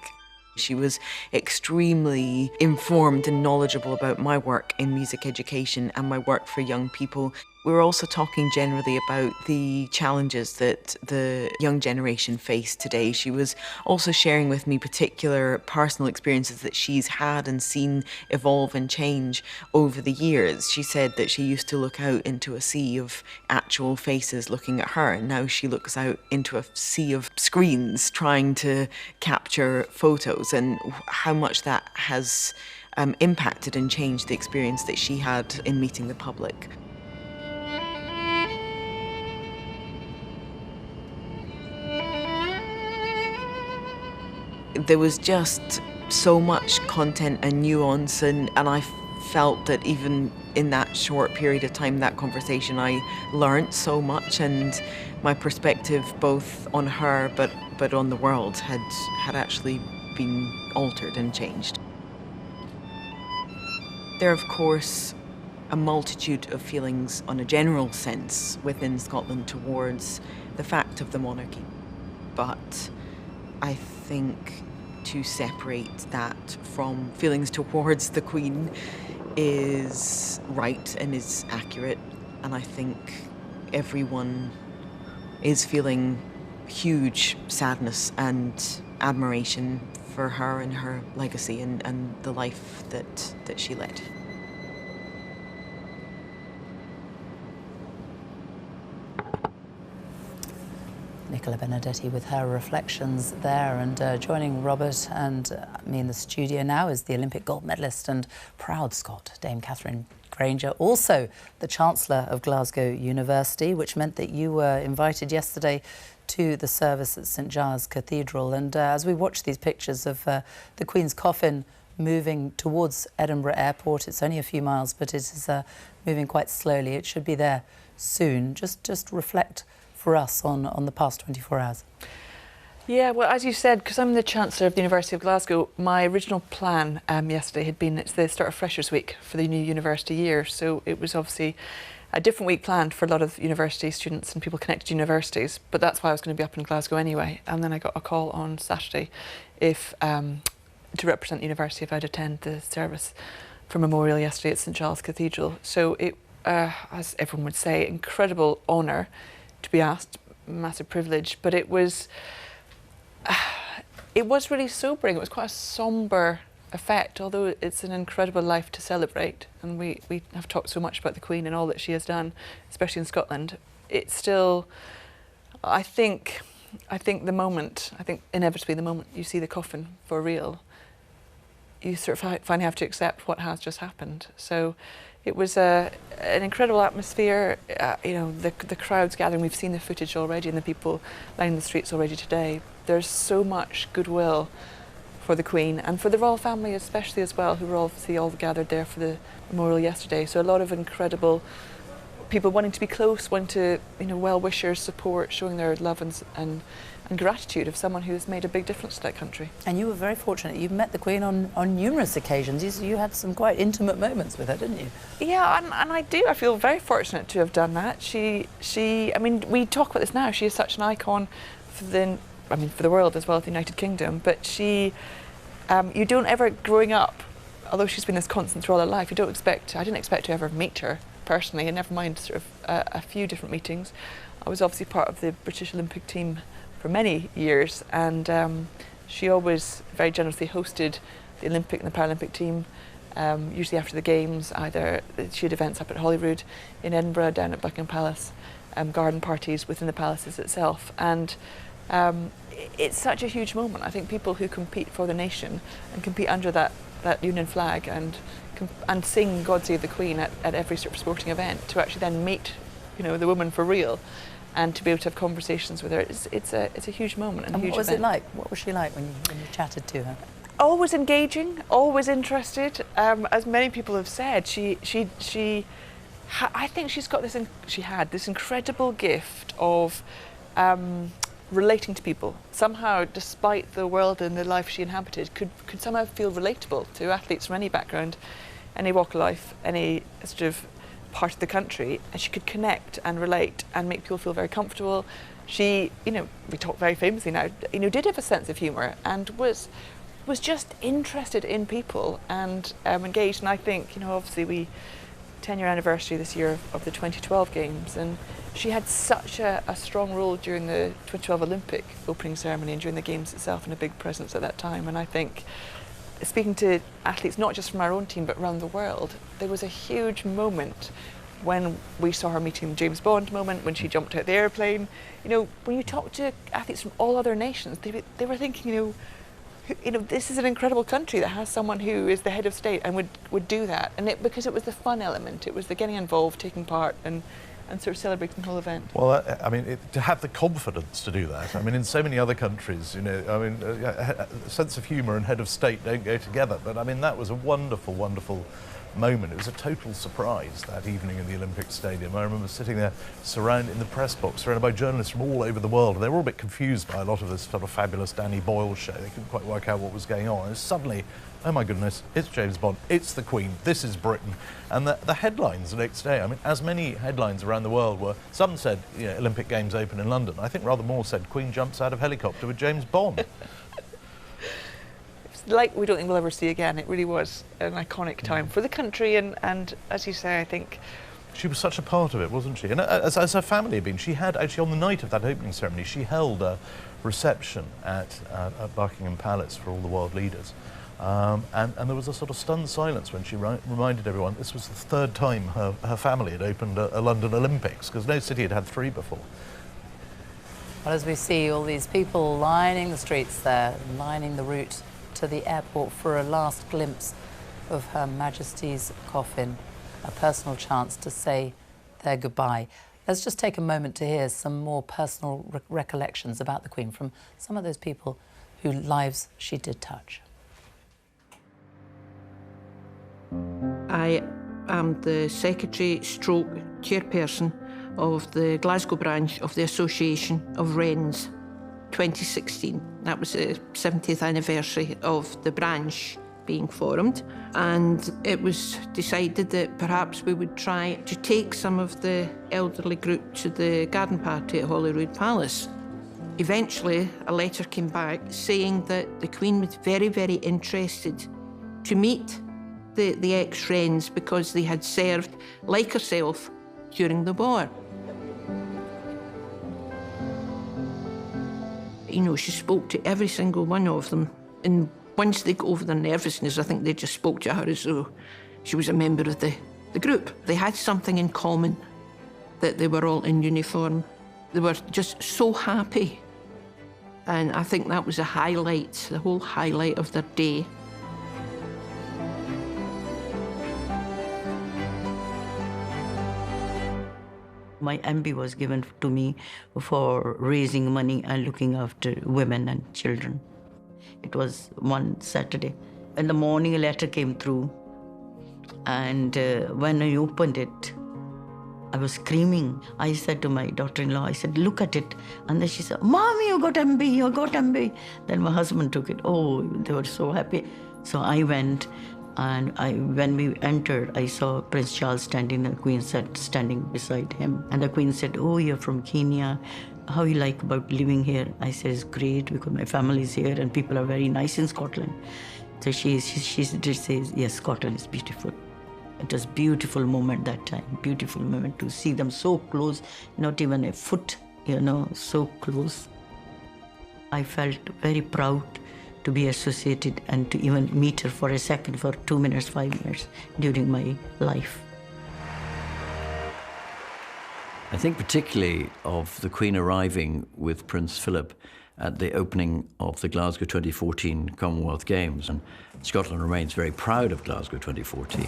She was extremely informed and knowledgeable about my work in music education and my work for young people. We were also talking generally about the challenges that the young generation face today. She was also sharing with me particular personal experiences that she's had and seen evolve and change over the years. She said that she used to look out into a sea of actual faces looking at her, and now she looks out into a sea of screens trying to capture photos, and how much that has impacted and changed the experience that she had in meeting the public. There was just so much content and nuance, and I felt that even in that short period of time, that conversation, I learnt so much, and my perspective both on her but on the world had actually been altered and changed. There are, of course, a multitude of feelings on a general sense within Scotland towards the fact of the monarchy, but I think to separate that from feelings towards the Queen is right and is accurate, and I think everyone is feeling huge sadness and admiration for her and her legacy and the life that she led. Nicola Benedetti with her reflections there. And joining Robert and me in the studio now is the Olympic gold medalist and proud Scot, Dame Catherine Granger, also the Chancellor of Glasgow University, which meant that you were invited yesterday to the service at St Giles Cathedral. And as we watch these pictures of the Queen's coffin moving towards Edinburgh Airport, it's only a few miles, but it is moving quite slowly. It should be there soon. Just reflect for us on the past 24 hours. Yeah, well, as you said, because I'm the Chancellor of the University of Glasgow, my original plan yesterday had been it's the start of Freshers' Week for the new university year. So it was obviously a different week planned for a lot of university students and people connected to universities, but that's why I was going to be up in Glasgow anyway. And then I got a call on Saturday if to represent the university if I'd attend the service for memorial yesterday at St Giles Cathedral. So it, as everyone would say, incredible honour to be asked, massive privilege, but it was really sobering. It was quite a sombre effect, although it's an incredible life to celebrate, and we have talked so much about the Queen and all that she has done, especially in Scotland. It's still, I think inevitably the moment you see the coffin for real, you sort of finally have to accept what has just happened. So it was an incredible atmosphere, you know, the crowds gathering. We've seen the footage already and the people lining the streets already today. There's so much goodwill for the Queen and for the royal family especially as well, who were obviously all gathered there for the memorial yesterday. So a lot of incredible people wanting to be close, wanting to, you know, well-wishers, support, showing their love and gratitude of someone who has made a big difference to that country. And you were very fortunate. You met the Queen on numerous occasions. You had some quite intimate moments with her, didn't you? Yeah, and I do. I feel very fortunate to have done that. She. I mean, we talk about this now. She is such an icon for the world as well as the United Kingdom. But she, you don't ever, growing up, although she's been this constant through all her life, I didn't expect to ever meet her personally, and never mind sort of a few different meetings. I was obviously part of the British Olympic team for many years, and she always very generously hosted the Olympic and the Paralympic team, usually after the games. Either she had events up at Holyrood, in Edinburgh, down at Buckingham Palace, garden parties within the palaces itself, and it's such a huge moment. I think people who compete for the nation and compete under that Union flag and sing God Save the Queen at every sort of sporting event, to actually then meet, you know, the woman for real, and to be able to have conversations with her, it's a huge moment and a huge what was event. it like? What was she like when you chatted to her? Always engaging, always interested. As many people have said, I think she's got this. She had this incredible gift of relating to people. Somehow, despite the world and the life she inhabited, could somehow feel relatable to athletes from any background, any walk of life, any sort of part of the country, and she could connect and relate and make people feel very comfortable. She, you know, we talk very famously now, you know, did have a sense of humour and was just interested in people and engaged. And I think, you know, obviously 10-year anniversary this year of the 2012 Games, and she had such a strong role during the 2012 Olympic opening ceremony and during the Games itself, and a big presence at that time. And I think, speaking to athletes, not just from our own team, but around the world, there was a huge moment when we saw her meeting the James Bond moment, when she jumped out the airplane. You know, when you talk to athletes from all other nations, they were thinking, you know, this is an incredible country that has someone who is the head of state and would do that. And because it was the fun element, it was the getting involved, taking part, and sort of celebrating the whole event. Well, I mean, to have the confidence to do that. I mean, in so many other countries, you know, I mean, a sense of humour and head of state don't go together. But I mean, that was a wonderful, wonderful moment. It was a total surprise that evening in the Olympic Stadium. I remember sitting there surrounded in the press box, surrounded by journalists from all over the world. They were all a bit confused by a lot of this sort of fabulous Danny Boyle show. They couldn't quite work out what was going on. And suddenly, oh my goodness, it's James Bond, it's the Queen, this is Britain. And the headlines the next day, I mean, as many headlines around the world were, some said, you know, Olympic Games open in London. I think rather more said, Queen jumps out of helicopter with James Bond. Like we don't think we'll ever see again. It really was an iconic time for the country, and as you say, I think she was such a part of it, wasn't she? And as her family had been, she had actually on the night of that opening ceremony, she held a reception at Buckingham Palace for all the world leaders, and there was a sort of stunned silence when she reminded everyone this was the third time her family had opened a London Olympics, because no city had had 3 before. Well, as we see all these people lining the streets there, lining the route to the airport for a last glimpse of Her Majesty's coffin, a personal chance to say their goodbye. Let's just take a moment to hear some more personal recollections about the Queen from some of those people whose lives she did touch. I am the Secretary stroke Chairperson of the Glasgow branch of the Association of Wrens 2016. That was the 70th anniversary of the branch being formed, and it was decided that perhaps we would try to take some of the elderly group to the garden party at Holyrood Palace. Eventually, a letter came back saying that the Queen was very, very interested to meet the ex-Wrens because they had served, like herself, during the war. You know, she spoke to every single one of them, and once they got over their nervousness, I think they just spoke to her as though she was a member of the group. They had something in common, that they were all in uniform. They were just so happy. And I think that was a highlight, the whole highlight of their day. My MB was given to me for raising money and looking after women and children. It was one Saturday. In the morning, a letter came through, and when I opened it, I was screaming. I said to my daughter-in-law, I said, look at it. And then she said, Mommy, you got MB, you got MB. Then my husband took it. Oh, they were so happy. So I went, and when we entered, I saw Prince Charles standing, and the Queen said, standing beside him. And the Queen said, oh, you're from Kenya. How you like about living here? I said, it's great because my family is here and people are very nice in Scotland. So she did say, yes, Scotland is beautiful. It was a beautiful moment that time, beautiful moment to see them so close, not even a foot, you know, so close. I felt very proud to be associated and to even meet her for a second, for 2 minutes, 5 minutes during my life. I think particularly of the Queen arriving with Prince Philip at the opening of the Glasgow 2014 Commonwealth Games. And Scotland remains very proud of Glasgow 2014.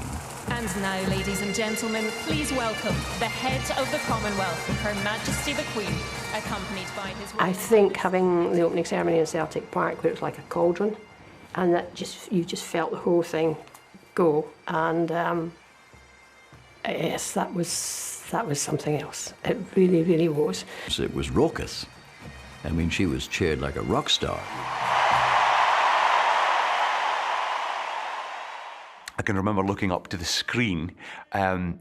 And now, ladies and gentlemen, please welcome the head of the Commonwealth, Her Majesty the Queen, accompanied by his... I think having the opening ceremony in Celtic Park looked like a cauldron, and that you just felt the whole thing go. And yes, that was something else. It really, really was. It was raucous. I mean, she was cheered like a rock star. I can remember looking up to the screen and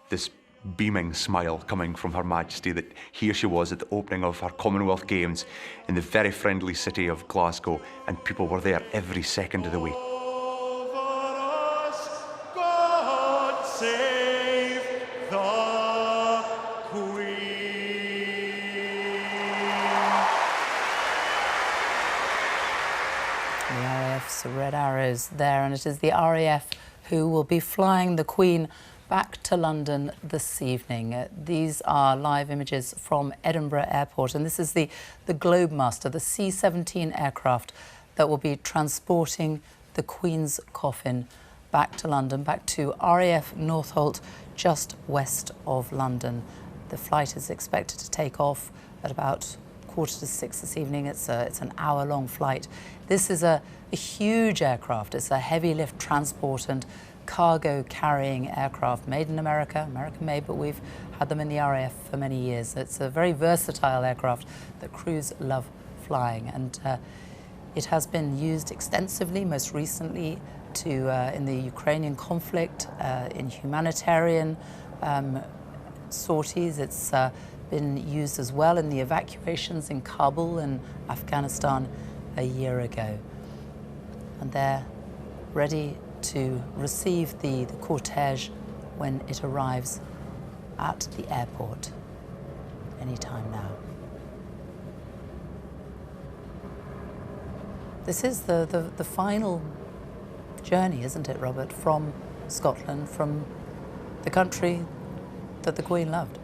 this beaming smile coming from Her Majesty that here she was at the opening of her Commonwealth Games in the very friendly city of Glasgow, and people were there every second of the way. God save the Queen. The RAF's red arrows there, and it is the RAF who will be flying the Queen back to London this evening. These are live images from Edinburgh Airport, and this is the Globemaster, the C-17 aircraft that will be transporting the Queen's coffin back to London, back to RAF Northolt, just west of London. The flight is expected to take off at about 5:45 this evening. It's an hour-long flight. This is a huge aircraft. It's a heavy lift transport and cargo carrying aircraft made in America, American-made, but we've had them in the RAF for many years. It's a very versatile aircraft that crews love flying, and it has been used extensively, most recently in the Ukrainian conflict, in humanitarian sorties. It's been used as well in the evacuations in Kabul and Afghanistan a year ago. And they're ready to receive the cortège when it arrives at the airport anytime now. This is the final journey, isn't it, Robert, from Scotland, from the country that the Queen loved?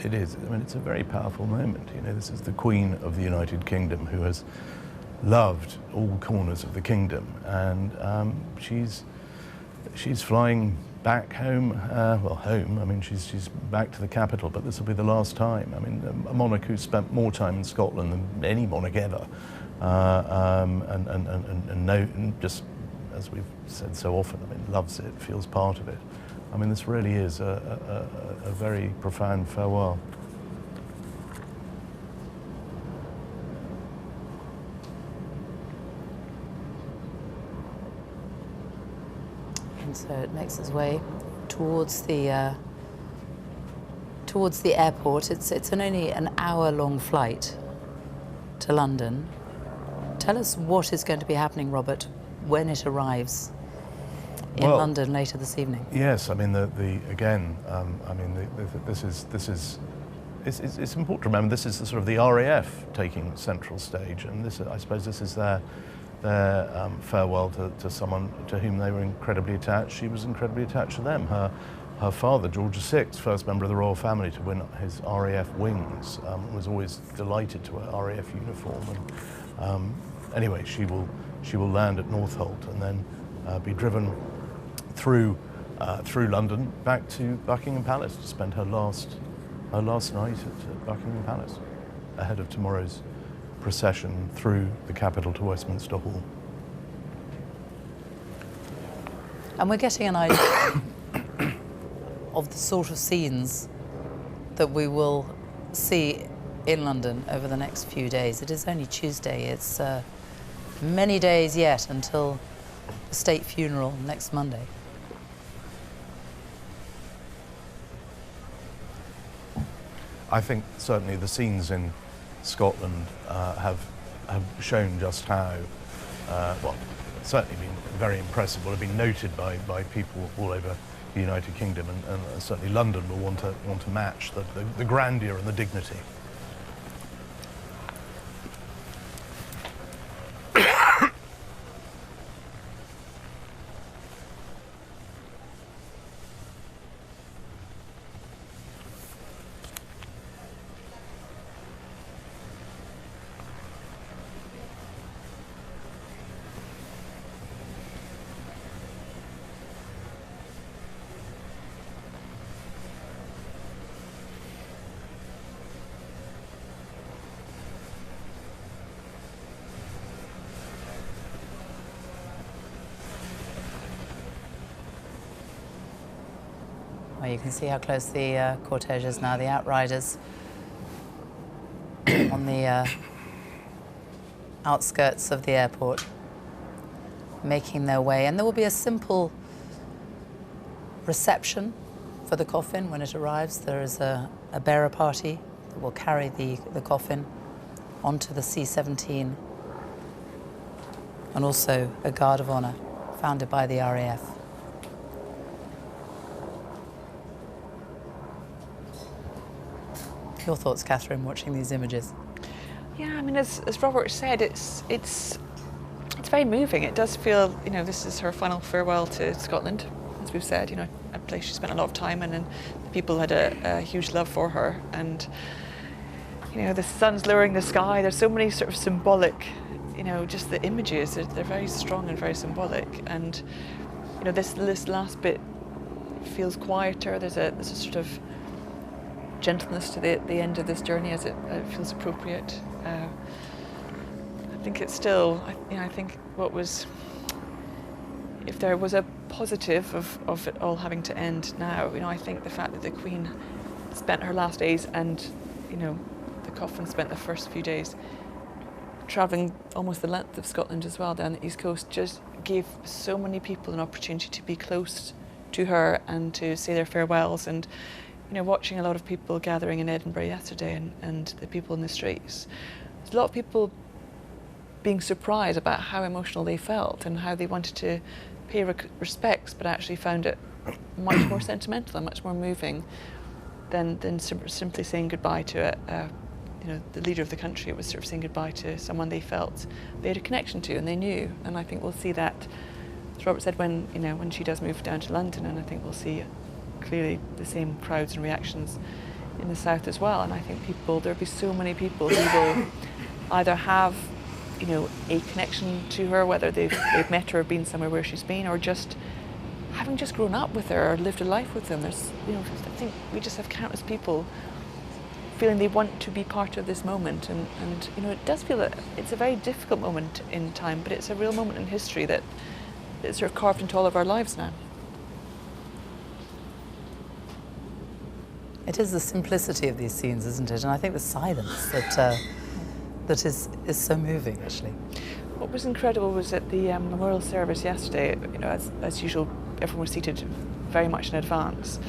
It is. I mean, it's a very powerful moment. You know, this is the Queen of the United Kingdom who has loved all corners of the kingdom, and she's flying back home. Well, home. I mean, she's back to the capital, but this will be the last time. I mean, a monarch who's spent more time in Scotland than any monarch ever, and just as we've said so often, I mean, loves it, feels part of it. I mean, this really is a very profound farewell. And so it makes its way towards the airport. It's only an hour-long flight to London. Tell us what is going to be happening, Robert, when it arrives in London later this evening. Yes, I mean it's important to remember this is the sort of the RAF taking central stage, and this, I suppose, this is their farewell to someone to whom they were incredibly attached. She was incredibly attached to them. Her father, George VI, first member of the royal family to win his RAF wings, was always delighted to wear RAF uniform. And anyway, she will land at Northolt and then be driven through London back to Buckingham Palace to spend her last night at Buckingham Palace ahead of tomorrow's procession through the capital to Westminster Hall. And we're getting an idea of the sort of scenes that we will see in London over the next few days. It is only Tuesday. It's many days yet until the state funeral next Monday. I think certainly the scenes in Scotland have shown just how, well, certainly been very impressive, will have been noted by people all over the United Kingdom, and certainly London will want to match the grandeur and the dignity. Well, you can see how close the cortège is now. The outriders on the outskirts of the airport making their way. And there will be a simple reception for the coffin when it arrives. There is a bearer party that will carry the coffin onto the C-17, and also a guard of honour founded by the RAF. Your thoughts, Catherine, watching these images? Yeah, I mean, as Robert said, it's very moving. It does feel, you know, this is her final farewell to Scotland, as we've said. You know, a place she spent a lot of time in, and the people had a huge love for her. And you know, the sun's lowering the sky. There's so many sort of symbolic, you know, just the images. They're very strong and very symbolic. And you know, this last bit feels quieter. There's a sort of gentleness to the end of this journey, as it feels appropriate. I think it's still, I think what was, if there was a positive of it all having to end now, you know, I think the fact that the Queen spent her last days, and you know, the coffin spent the first few days travelling almost the length of Scotland as well, down the east coast, just gave so many people an opportunity to be close to her and to say their farewells. And you know, watching a lot of people gathering in Edinburgh yesterday, and the people in the streets, there's a lot of people being surprised about how emotional they felt and how they wanted to pay respects, but actually found it much more sentimental and much more moving than simply saying goodbye to you know, the leader of the country. It was sort of saying goodbye to someone they felt they had a connection to and they knew. And I think we'll see that, as Robert said, when she does move down to London, and I think we'll see clearly the same crowds and reactions in the south as well. And I think there'll be so many people who will either have, you know, a connection to her, whether they've met her or been somewhere where she's been, or just having just grown up with her or lived a life with them. There's, you know, I think we just have countless people feeling they want to be part of this moment, and you know, it does feel that it's a very difficult moment in time, but it's a real moment in history that is sort of carved into all of our lives now. It is the simplicity of these scenes, isn't it? And I think the silence that is so moving, actually. What was incredible was at the memorial service yesterday, you know, as usual, everyone was seated very much in advance,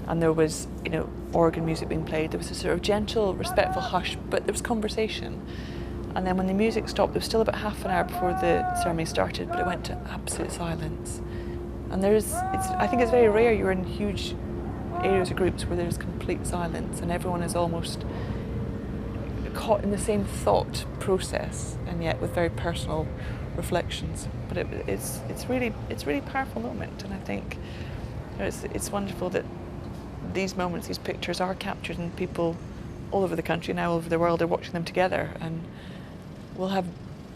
and there was, you know, organ music being played. There was a sort of gentle, respectful hush, but there was conversation. And then when the music stopped, there was still about half an hour before the ceremony started, but it went to absolute silence. And I think it's very rare you're in huge areas or groups where there's complete silence and everyone is almost caught in the same thought process, and yet with very personal reflections. But it's really a powerful moment, and I think, you know, it's wonderful that these moments, these pictures are captured, and people all over the country now, all over the world, are watching them together, and we'll have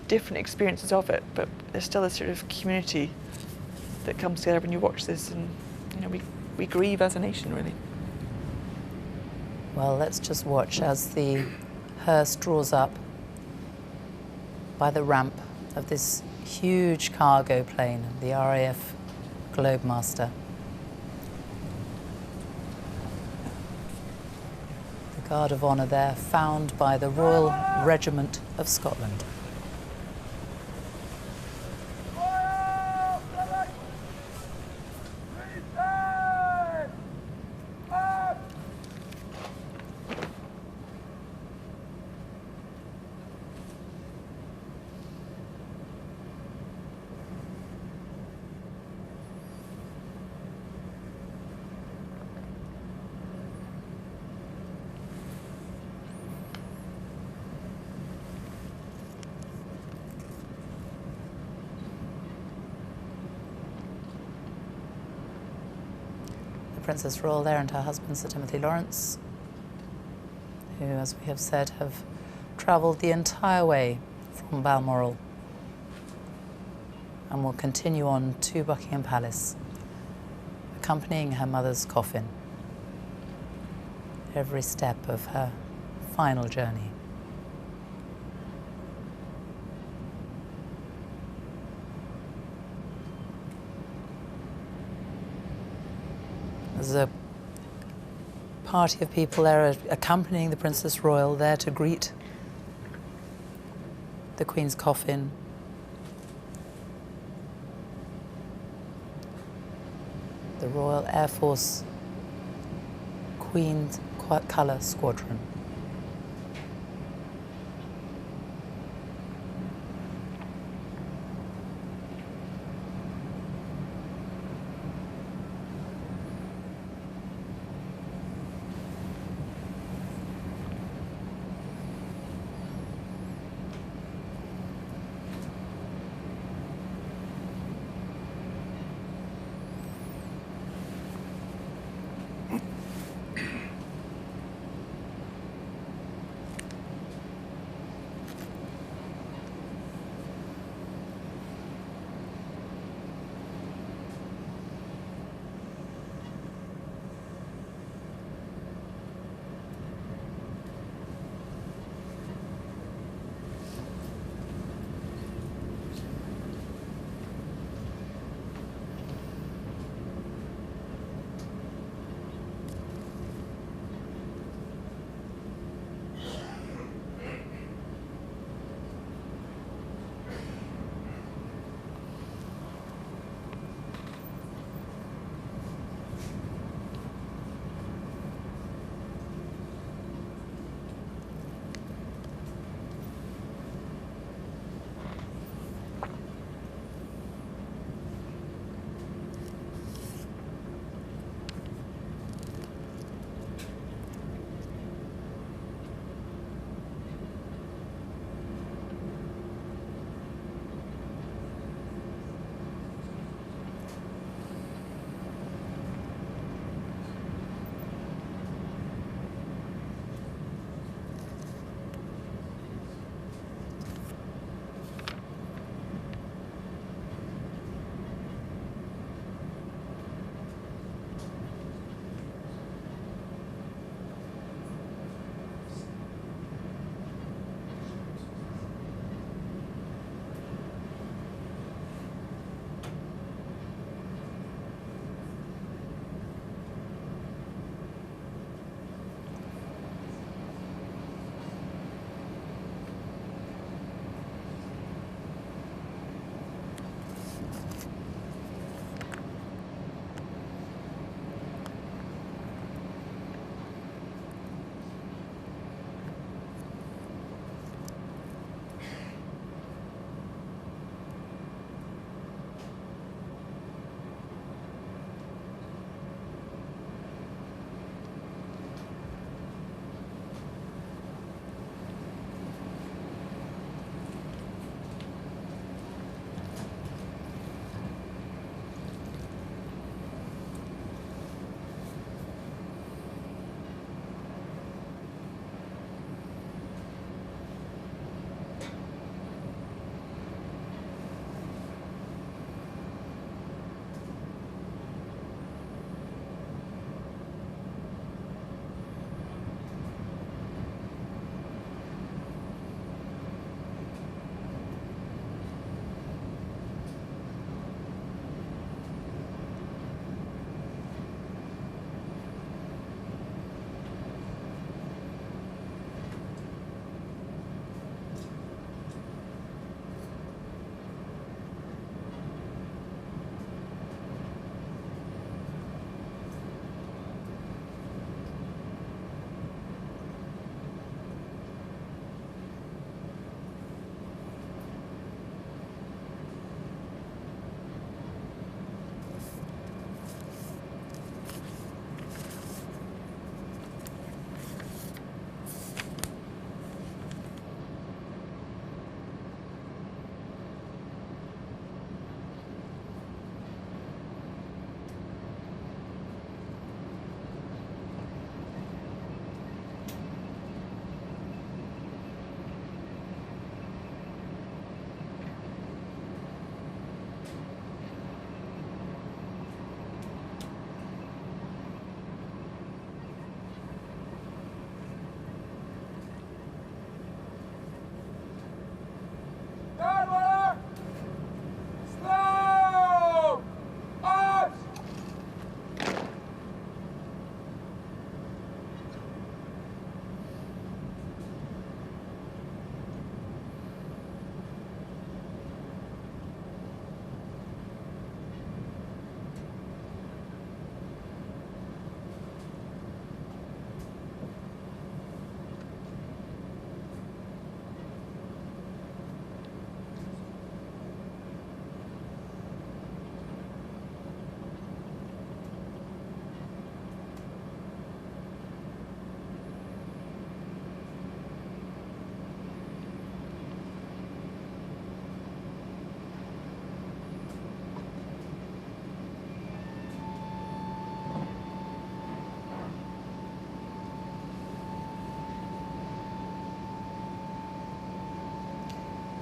different experiences of it, but there's still a sort of community that comes together when you watch this, and you know, we grieve as a nation, really. Well, let's just watch as the hearse draws up by the ramp of this huge cargo plane, the RAF Globemaster. The Guard of Honour there, found by the Royal Regiment of Scotland. Princess Royal there and her husband, Sir Timothy Lawrence, who, as we have said, have travelled the entire way from Balmoral and will continue on to Buckingham Palace, accompanying her mother's coffin every step of her final journey. There's a party of people there accompanying the Princess Royal, there to greet the Queen's coffin. The Royal Air Force Queen's Colour Squadron.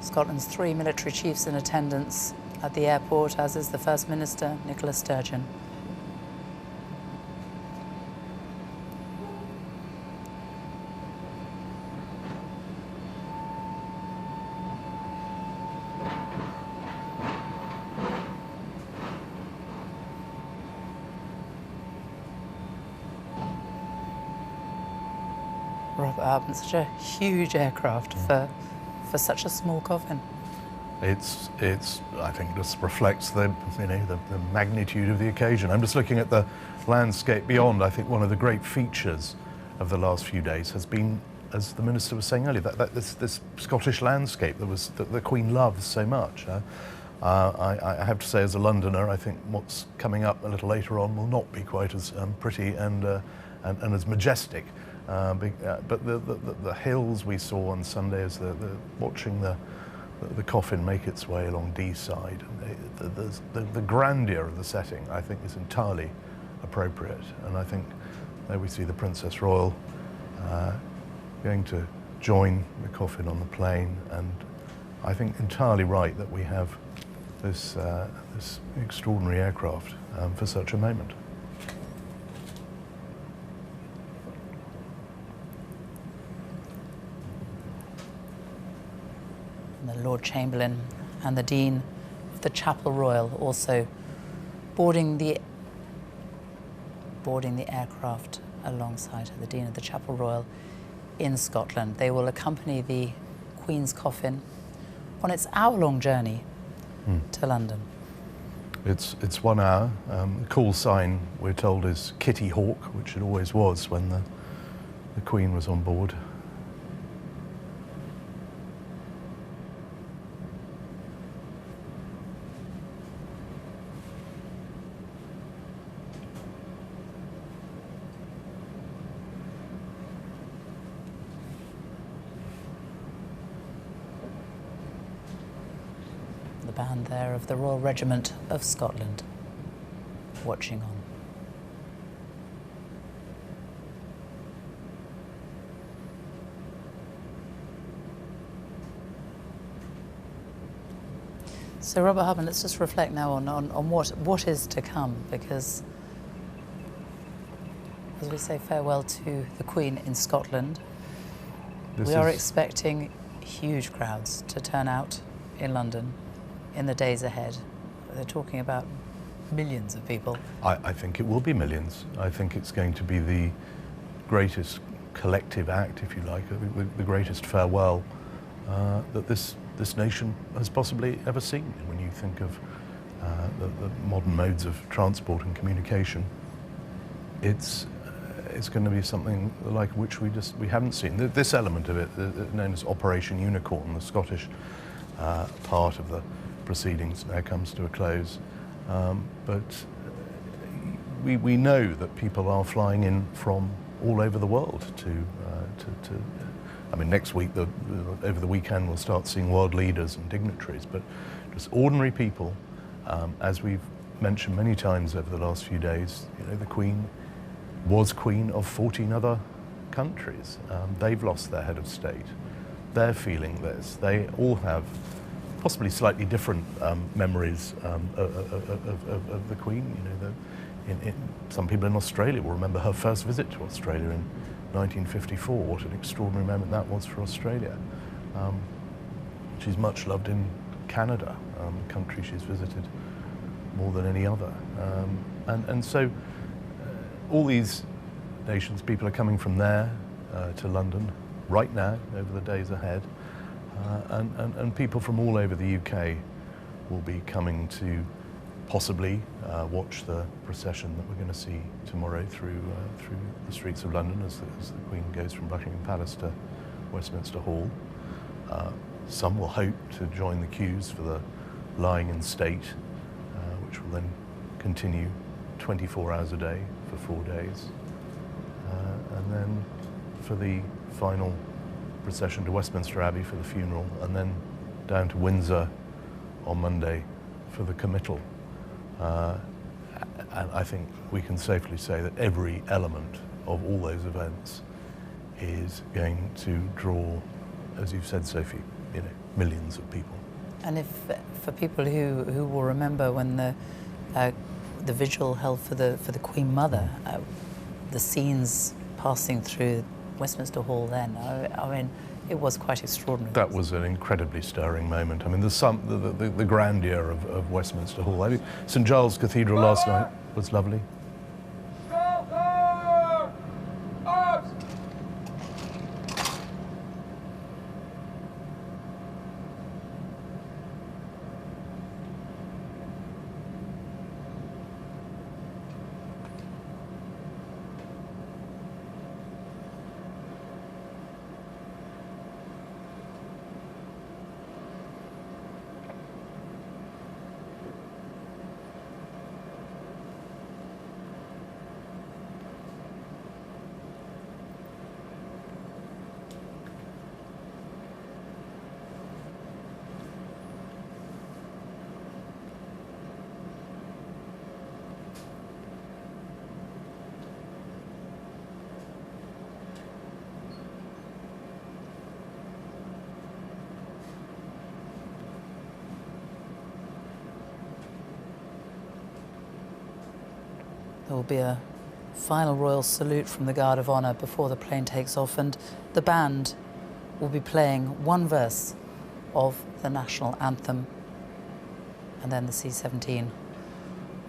Scotland's 3 military chiefs in attendance at the airport, as is the First Minister, Nicola Sturgeon. Robert Harbin, such a huge aircraft for such a small coffin. It's I think just reflects the magnitude of the occasion. I'm just looking at the landscape beyond. I think one of the great features of the last few days has been, as the Minister was saying earlier, this Scottish landscape that the Queen loves so much. I have to say, as a Londoner, I think what's coming up a little later on will not be quite as pretty and as majestic. But the hills we saw on Sunday, as watching the coffin make its way along Deeside, the grandeur of the setting, I think, is entirely appropriate. And I think there we see the Princess Royal going to join the coffin on the plane, and I think entirely right that we have this extraordinary aircraft for such a moment. The Lord Chamberlain and the Dean of the Chapel Royal also boarding the aircraft alongside her, the Dean of the Chapel Royal in Scotland. They will accompany the Queen's coffin on its hour-long journey to London. It's 1 hour. The call sign, we're told, is Kitty Hawk, which it always was when the Queen was on board. The band there of the Royal Regiment of Scotland watching on. So Robert Harbin, let's just reflect now on what is to come, because as we say farewell to the Queen in Scotland, we are expecting huge crowds to turn out in London in the days ahead. They're talking about millions of people. I think it will be millions. I think it's going to be the greatest collective act, if you like, the greatest farewell that this nation has possibly ever seen. When you think of the modern modes of transport and communication, it's going to be something like which we haven't seen. This element of it, known as Operation Unicorn, the Scottish part of the proceedings, now comes to a close. But we know that people are flying in from all over the world to I mean, next week, over the weekend, we'll start seeing world leaders and dignitaries, but just ordinary people. As we've mentioned many times over the last few days, the Queen was Queen of 14 other countries. They've lost their head of state. They're feeling this. They all have possibly slightly different memories of the Queen. Some people in Australia will remember her first visit to Australia in 1954. What an extraordinary moment that was for Australia. She's much loved in Canada, a country she's visited more than any other. And so all these nations, people are coming from there to London right now, over the days ahead. And people from all over the UK will be coming to possibly watch the procession that we're going to see tomorrow through the streets of London as the Queen goes from Buckingham Palace to Westminster Hall. Some will hope to join the queues for the lying in state, which will then continue 24 hours a day for 4 days. And then for the final procession to Westminster Abbey for the funeral, and then down to Windsor on Monday for the committal. And I think we can safely say that every element of all those events is going to draw, as you've said, Sophie, millions of people. And if for people who will remember when the vigil held for the Queen Mother, the scenes passing through Westminster Hall then, I mean, it was quite extraordinary. That was an incredibly stirring moment. I mean, the grandeur of Westminster Hall. I mean, St Giles Cathedral last night was lovely. There will be a final royal salute from the Guard of Honour before the plane takes off, and the band will be playing one verse of the national anthem, and then the C-17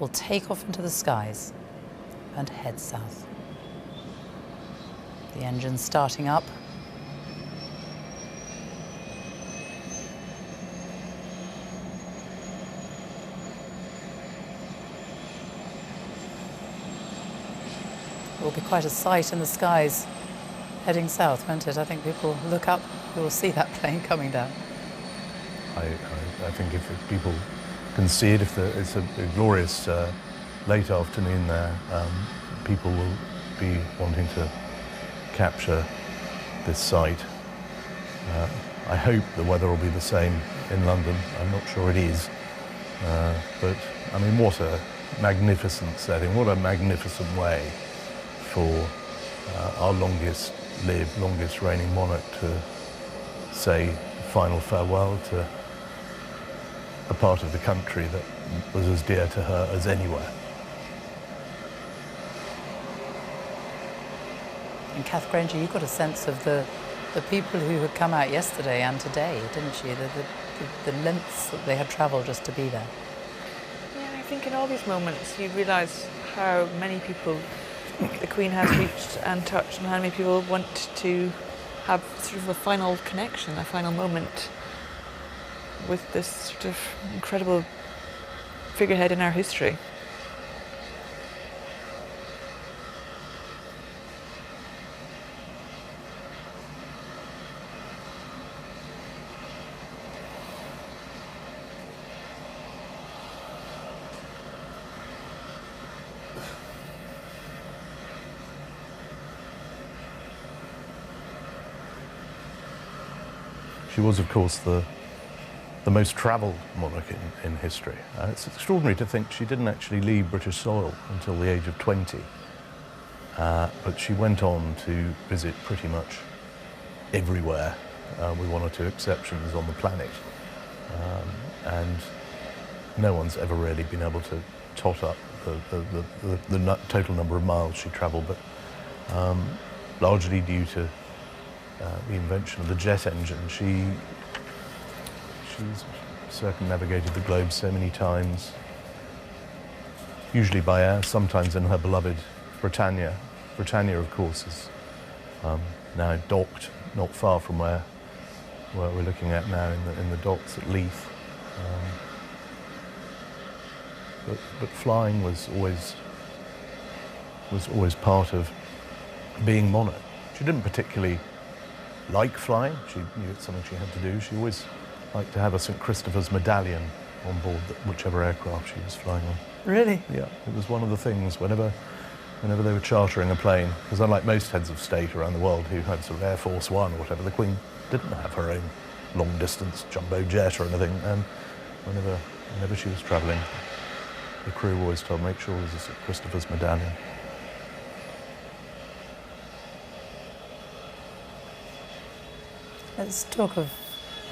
will take off into the skies and head south. The engine's starting up. It will be quite a sight in the skies heading south, won't it? I think people look up, you will see that plane coming down. I think if people can see it, if it's a glorious late afternoon there, people will be wanting to capture this sight. I hope the weather will be the same in London. I'm not sure it is. But, I mean, what a magnificent setting, what a magnificent way for our longest-lived, longest-reigning monarch to say final farewell to a part of the country that was as dear to her as anywhere. And Kath Granger, you got a sense of the people who had come out yesterday and today, didn't you? The lengths that they had travelled just to be there. Yeah, I think in all these moments you realise how many people the Queen has reached and touched, and how many people want to have sort of a final connection, a final moment with this sort of incredible figurehead in our history. She was, of course, the most travelled monarch in history. It's extraordinary to think she didn't actually leave British soil until the age of 20. But she went on to visit pretty much everywhere, with one or two exceptions on the planet. And no one's ever really been able to tot up the total number of miles she travelled, but largely due to the invention of the jet engine. She's circumnavigated the globe so many times, usually by air, sometimes in her beloved Britannia. Britannia, of course, is now docked not far from where we're looking at now in the docks at Leith. But flying was always part of being monarch. She didn't particularly like flying. She knew it's something she had to do. She always liked to have a St Christopher's medallion on board whichever aircraft she was flying on. Really? Yeah, it was one of the things whenever they were chartering a plane, because unlike most heads of state around the world who had sort of Air Force One or whatever, the Queen didn't have her own long-distance jumbo jet or anything, and whenever she was travelling, the crew always told, make sure there's a St Christopher's medallion. Let's talk of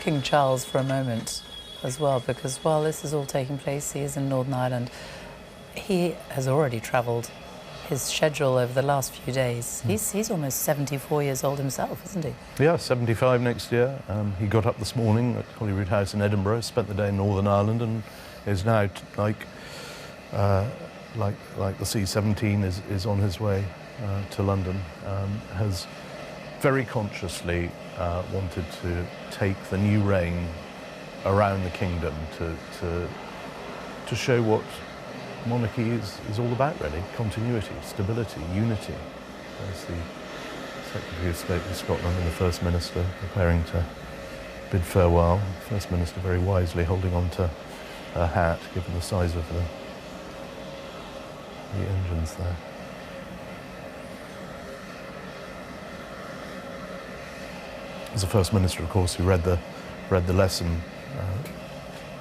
King Charles for a moment as well, because while this is all taking place, he is in Northern Ireland. He has already travelled his schedule over the last few days. He's almost 74 years old himself, isn't he? Yeah, 75 next year. He got up this morning at Holyrood House in Edinburgh, spent the day in Northern Ireland, and is now like the C-17 is on his way to London. Has very consciously wanted to take the new reign around the kingdom to show what monarchy is all about, really. Continuity, stability, unity. There's the Secretary of State of Scotland and the First Minister preparing to bid farewell. The First Minister very wisely holding on to her hat, given the size of the engines there. As the First Minister, of course, who read the lesson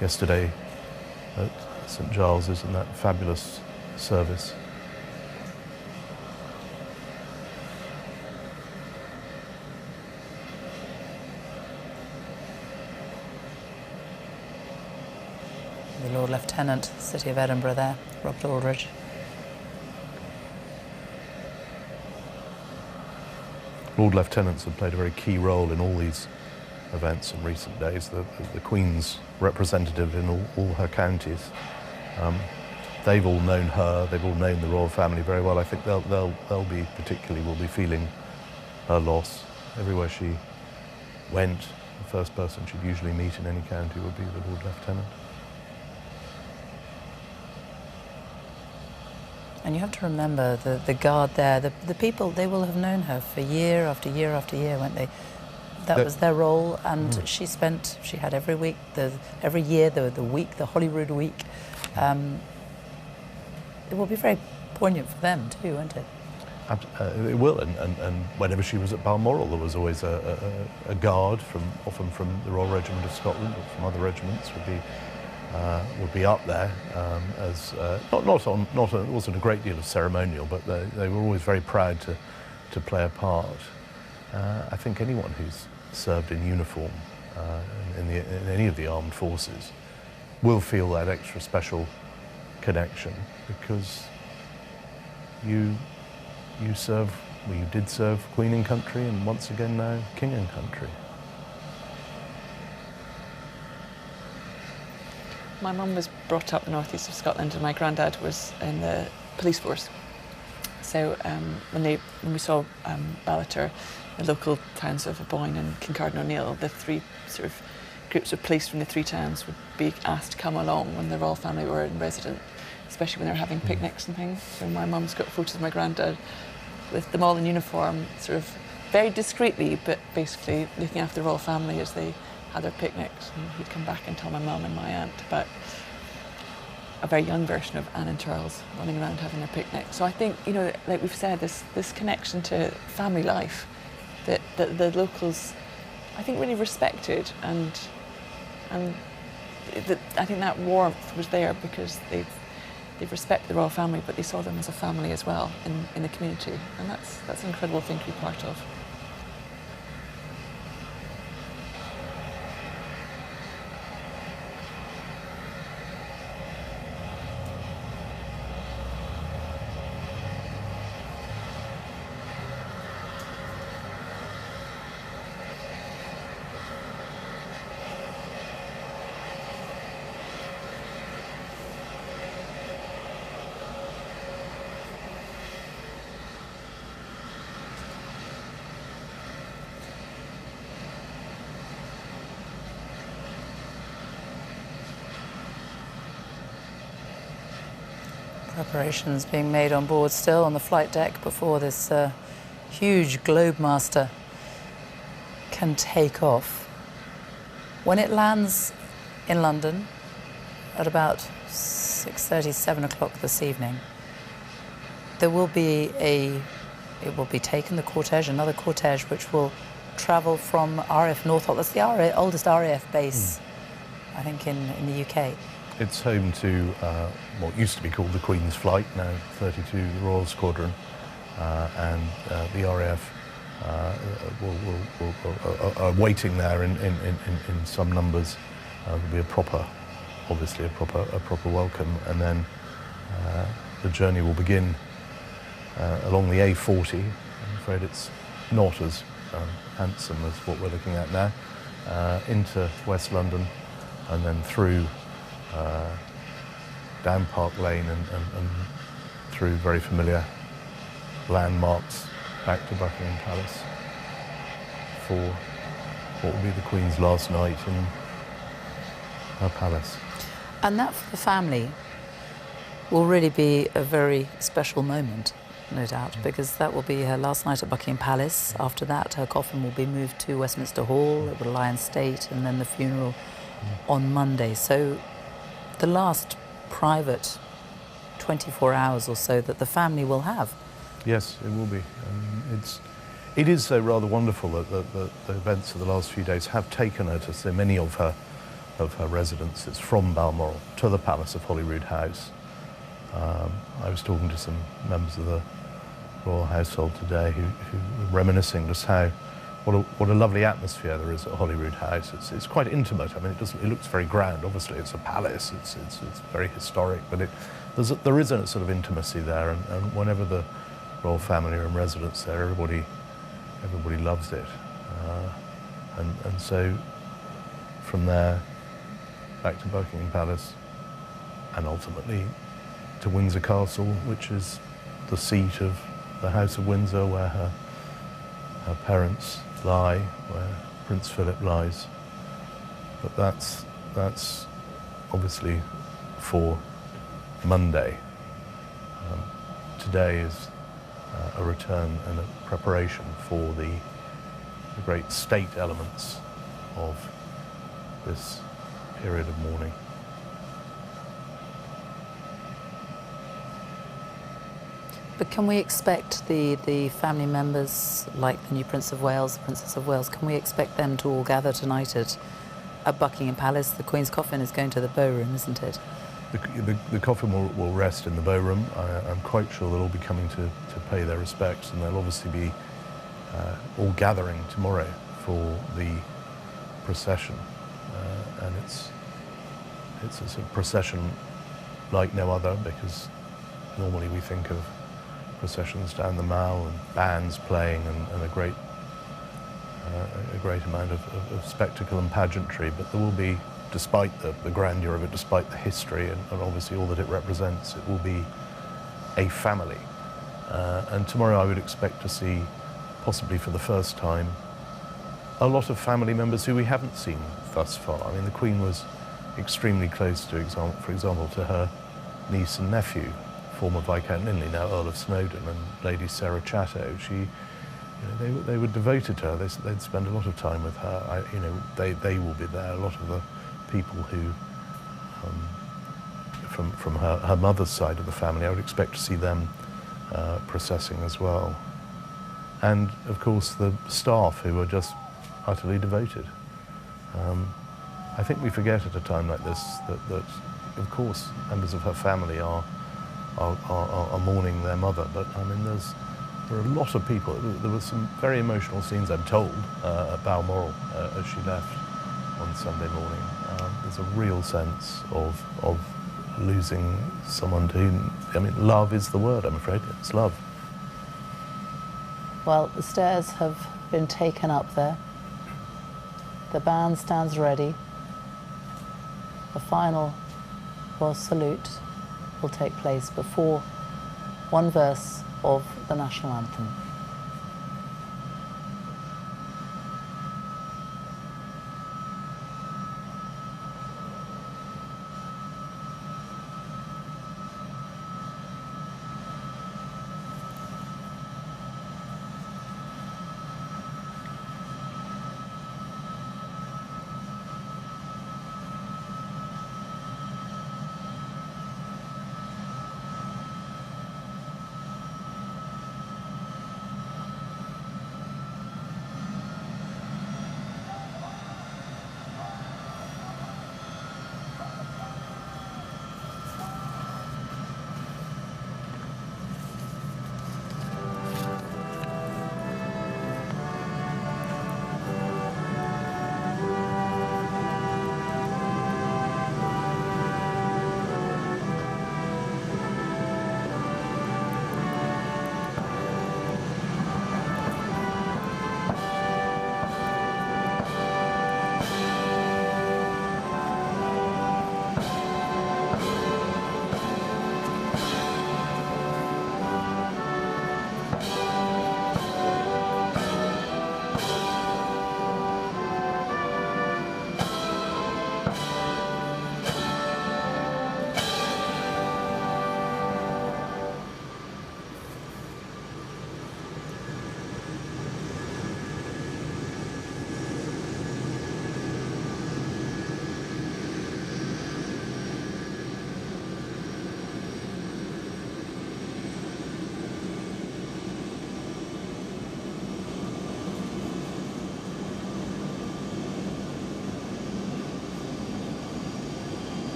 yesterday at St Giles in that fabulous service. The Lord Lieutenant, City of Edinburgh there, Robert Aldridge. Lord Lieutenants have played a very key role in all these events in recent days. The Queen's representative in all her counties. They've all known her, they've all known the royal family very well. I think they'll be particularly will be feeling her loss. Everywhere she went, the first person she'd usually meet in any county would be the Lord Lieutenant. And you have to remember the guard there, the people, they will have known her for year after year after year, won't they? That was their role, and she had every week, every year, the week, the Holyrood week. It will be very poignant for them too, won't it? It will, and whenever she was at Balmoral, there was always a guard, often from the Royal Regiment of Scotland or from other regiments, would be up there as it wasn't a great deal of ceremonial, but they were always very proud to play a part. I think anyone who's served in uniform in any of the armed forces will feel that extra special connection, because you did serve Queen and country, and once again now King and country. My mum was brought up northeast of Scotland, and my granddad was in the police force. So when we saw Ballater, the local towns of Aboyne and Kincardine O'Neill, the three sort of groups of police from the three towns would be asked to come along when the royal family were in residence, especially when they were having picnics and things. So my mum's got photos of my granddad with them all in uniform, sort of very discreetly, but basically looking after the royal family as they had their picnics. And he'd come back and tell my mum and my aunt about a very young version of Anne and Charles running around having their picnic. So I think, like we've said, this connection to family life that the locals, I think, really respected, and I think that warmth was there because they respect the royal family, but they saw them as a family as well in the community, and that's an incredible thing to be part of. Preparations being made on board still on the flight deck before this huge Globemaster can take off. When it lands in London at about 6:30, 7 o'clock this evening, there will be it will be taken, the cortège, another cortège, which will travel from RAF Northolt. That's the oldest RAF base, I think, in the UK. It's home to what used to be called the Queen's Flight, now 32 Royal Squadron, and the RAF are waiting there in some numbers. There'll be obviously a proper welcome, and then the journey will begin along the A40. I'm afraid it's not as handsome as what we're looking at now, into West London, and then through down Park Lane and through very familiar landmarks back to Buckingham Palace for what will be the Queen's last night in her palace. And that for the family will really be a very special moment, no doubt, because that will be her last night at Buckingham Palace. After that, her coffin will be moved to Westminster Hall, it will lie in state, and then the funeral on Monday. So the last private 24 hours or so that the family will have. Yes, it will be. It is so rather wonderful that the events of the last few days have taken her to so many of her residences from Balmoral to the Palace of Holyrood House. I was talking to some members of the royal household today who were reminiscing just what a lovely atmosphere there is at Holyrood House. It's quite intimate. I mean, it looks very grand. Obviously, it's a palace. It's very historic, but there is a sort of intimacy there, and whenever the royal family are in residence there, everybody loves it, and so from there back to Buckingham Palace, and ultimately to Windsor Castle, which is the seat of the House of Windsor, where her parents lie, where Prince Philip lies. But that's obviously for Monday. Today is a return and a preparation for the great state elements of this period of mourning. But can we expect the family members, like the new Prince of Wales, the Princess of Wales, can we expect them to all gather tonight at Buckingham Palace? The Queen's coffin is going to the Bow Room, isn't it? The coffin will rest in the Bow Room. I'm quite sure they'll all be coming to pay their respects, and they'll obviously be all gathering tomorrow for the procession. And it's a sort of procession like no other, because normally we think of processions down the Mall and bands playing and a great amount of spectacle and pageantry, but there will be, despite the grandeur of it, despite the history and obviously all that it represents, it will be a family. And tomorrow I would expect to see, possibly for the first time, a lot of family members who we haven't seen thus far. I mean, the Queen was extremely close, for example, to her niece and nephew, former Viscount Linley, now Earl of Snowdon, and Lady Sarah Chatto. They were devoted to her. They'd spend a lot of time with her. They will be there. A lot of the people who, from her mother's side of the family, I would expect to see them processing as well. And of course the staff, who are just utterly devoted. I think we forget at a time like this that of course members of her family are mourning their mother, but I mean there are a lot of people. There were some very emotional scenes, I'm told, at Balmoral as she left on Sunday morning. There's a real sense of losing someone to whom, I mean, love is the word, I'm afraid. It's love. Well, the stairs have been taken up there. The band stands ready. The final royal salute will take place before one verse of the national anthem.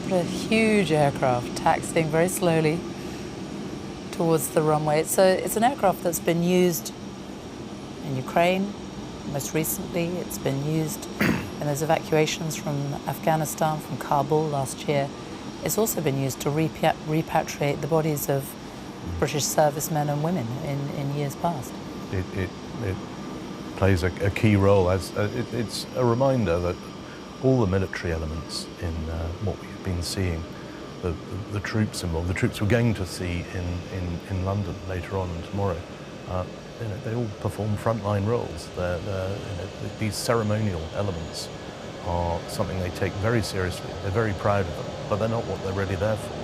But a huge aircraft taxiing very slowly towards the runway. So it's an aircraft that's been used in Ukraine. Most recently, it's been used in those evacuations from Afghanistan, from Kabul last year. It's also been used to repatriate the bodies of British servicemen and women in years past. It plays a key role. As it's a reminder that all the military elements in what we've been seeing, the troops involved, the troops we're going to see in London later on and tomorrow, they all perform frontline roles. These ceremonial elements are something they take very seriously. They're very proud of them, but they're not what they're really there for.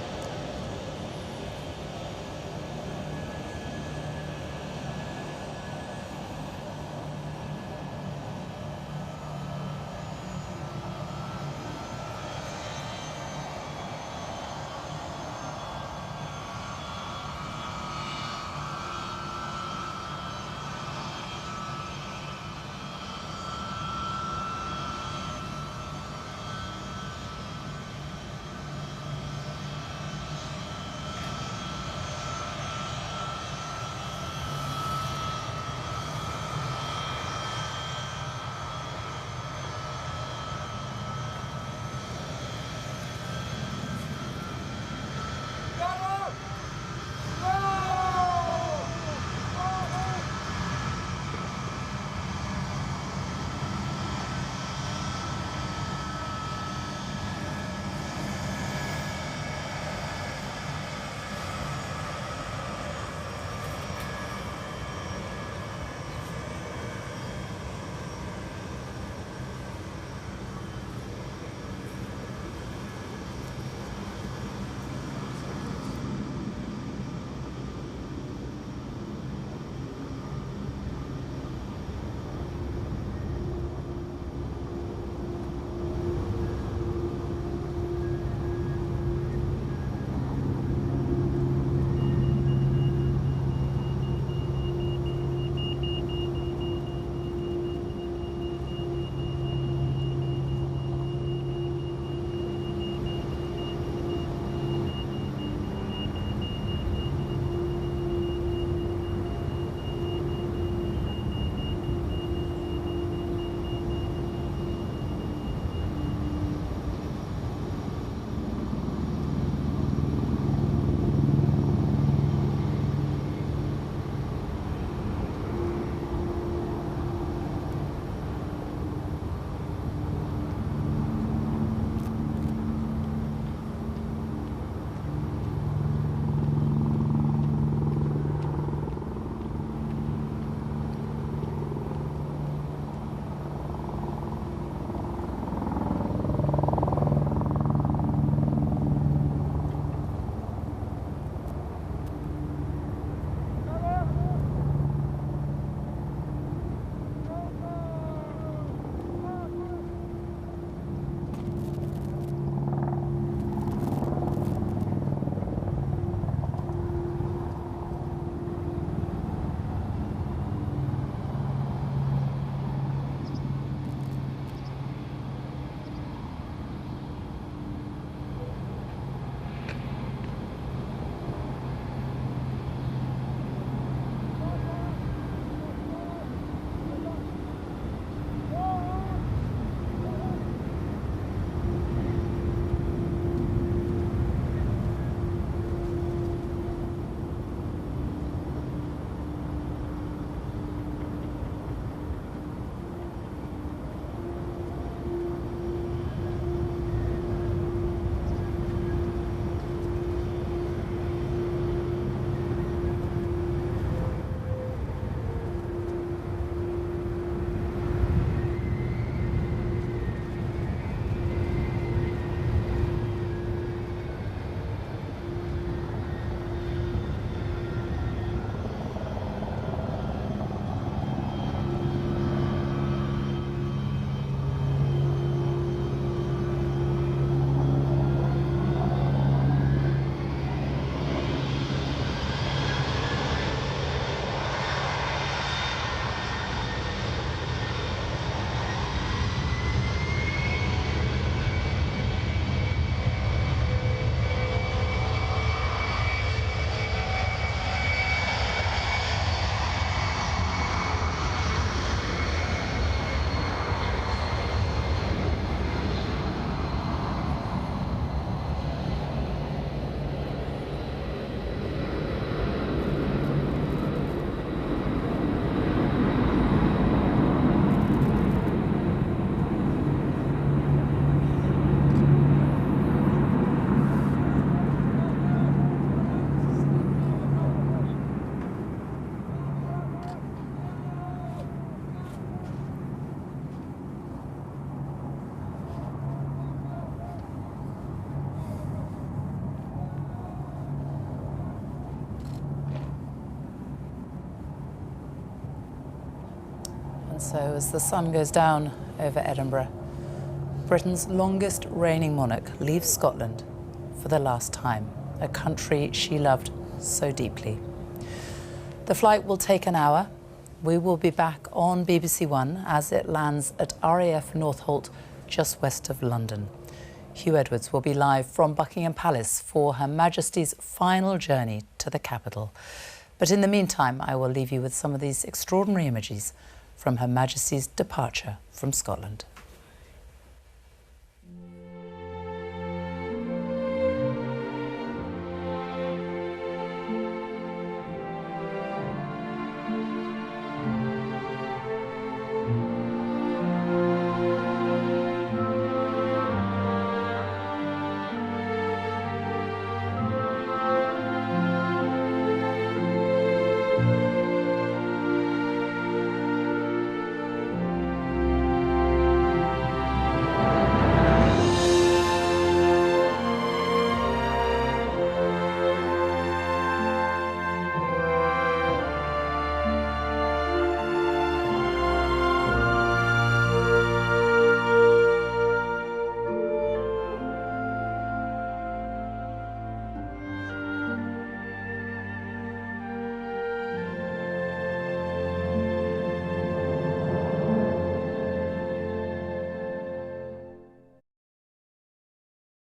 And so as the sun goes down over Edinburgh, Britain's longest reigning monarch leaves Scotland for the last time, a country she loved so deeply. The flight will take an hour. We will be back on BBC One as it lands at RAF Northolt, just west of London. Hugh Edwards will be live from Buckingham Palace for Her Majesty's final journey to the capital. But in the meantime, I will leave you with some of these extraordinary images from Her Majesty's departure from Scotland.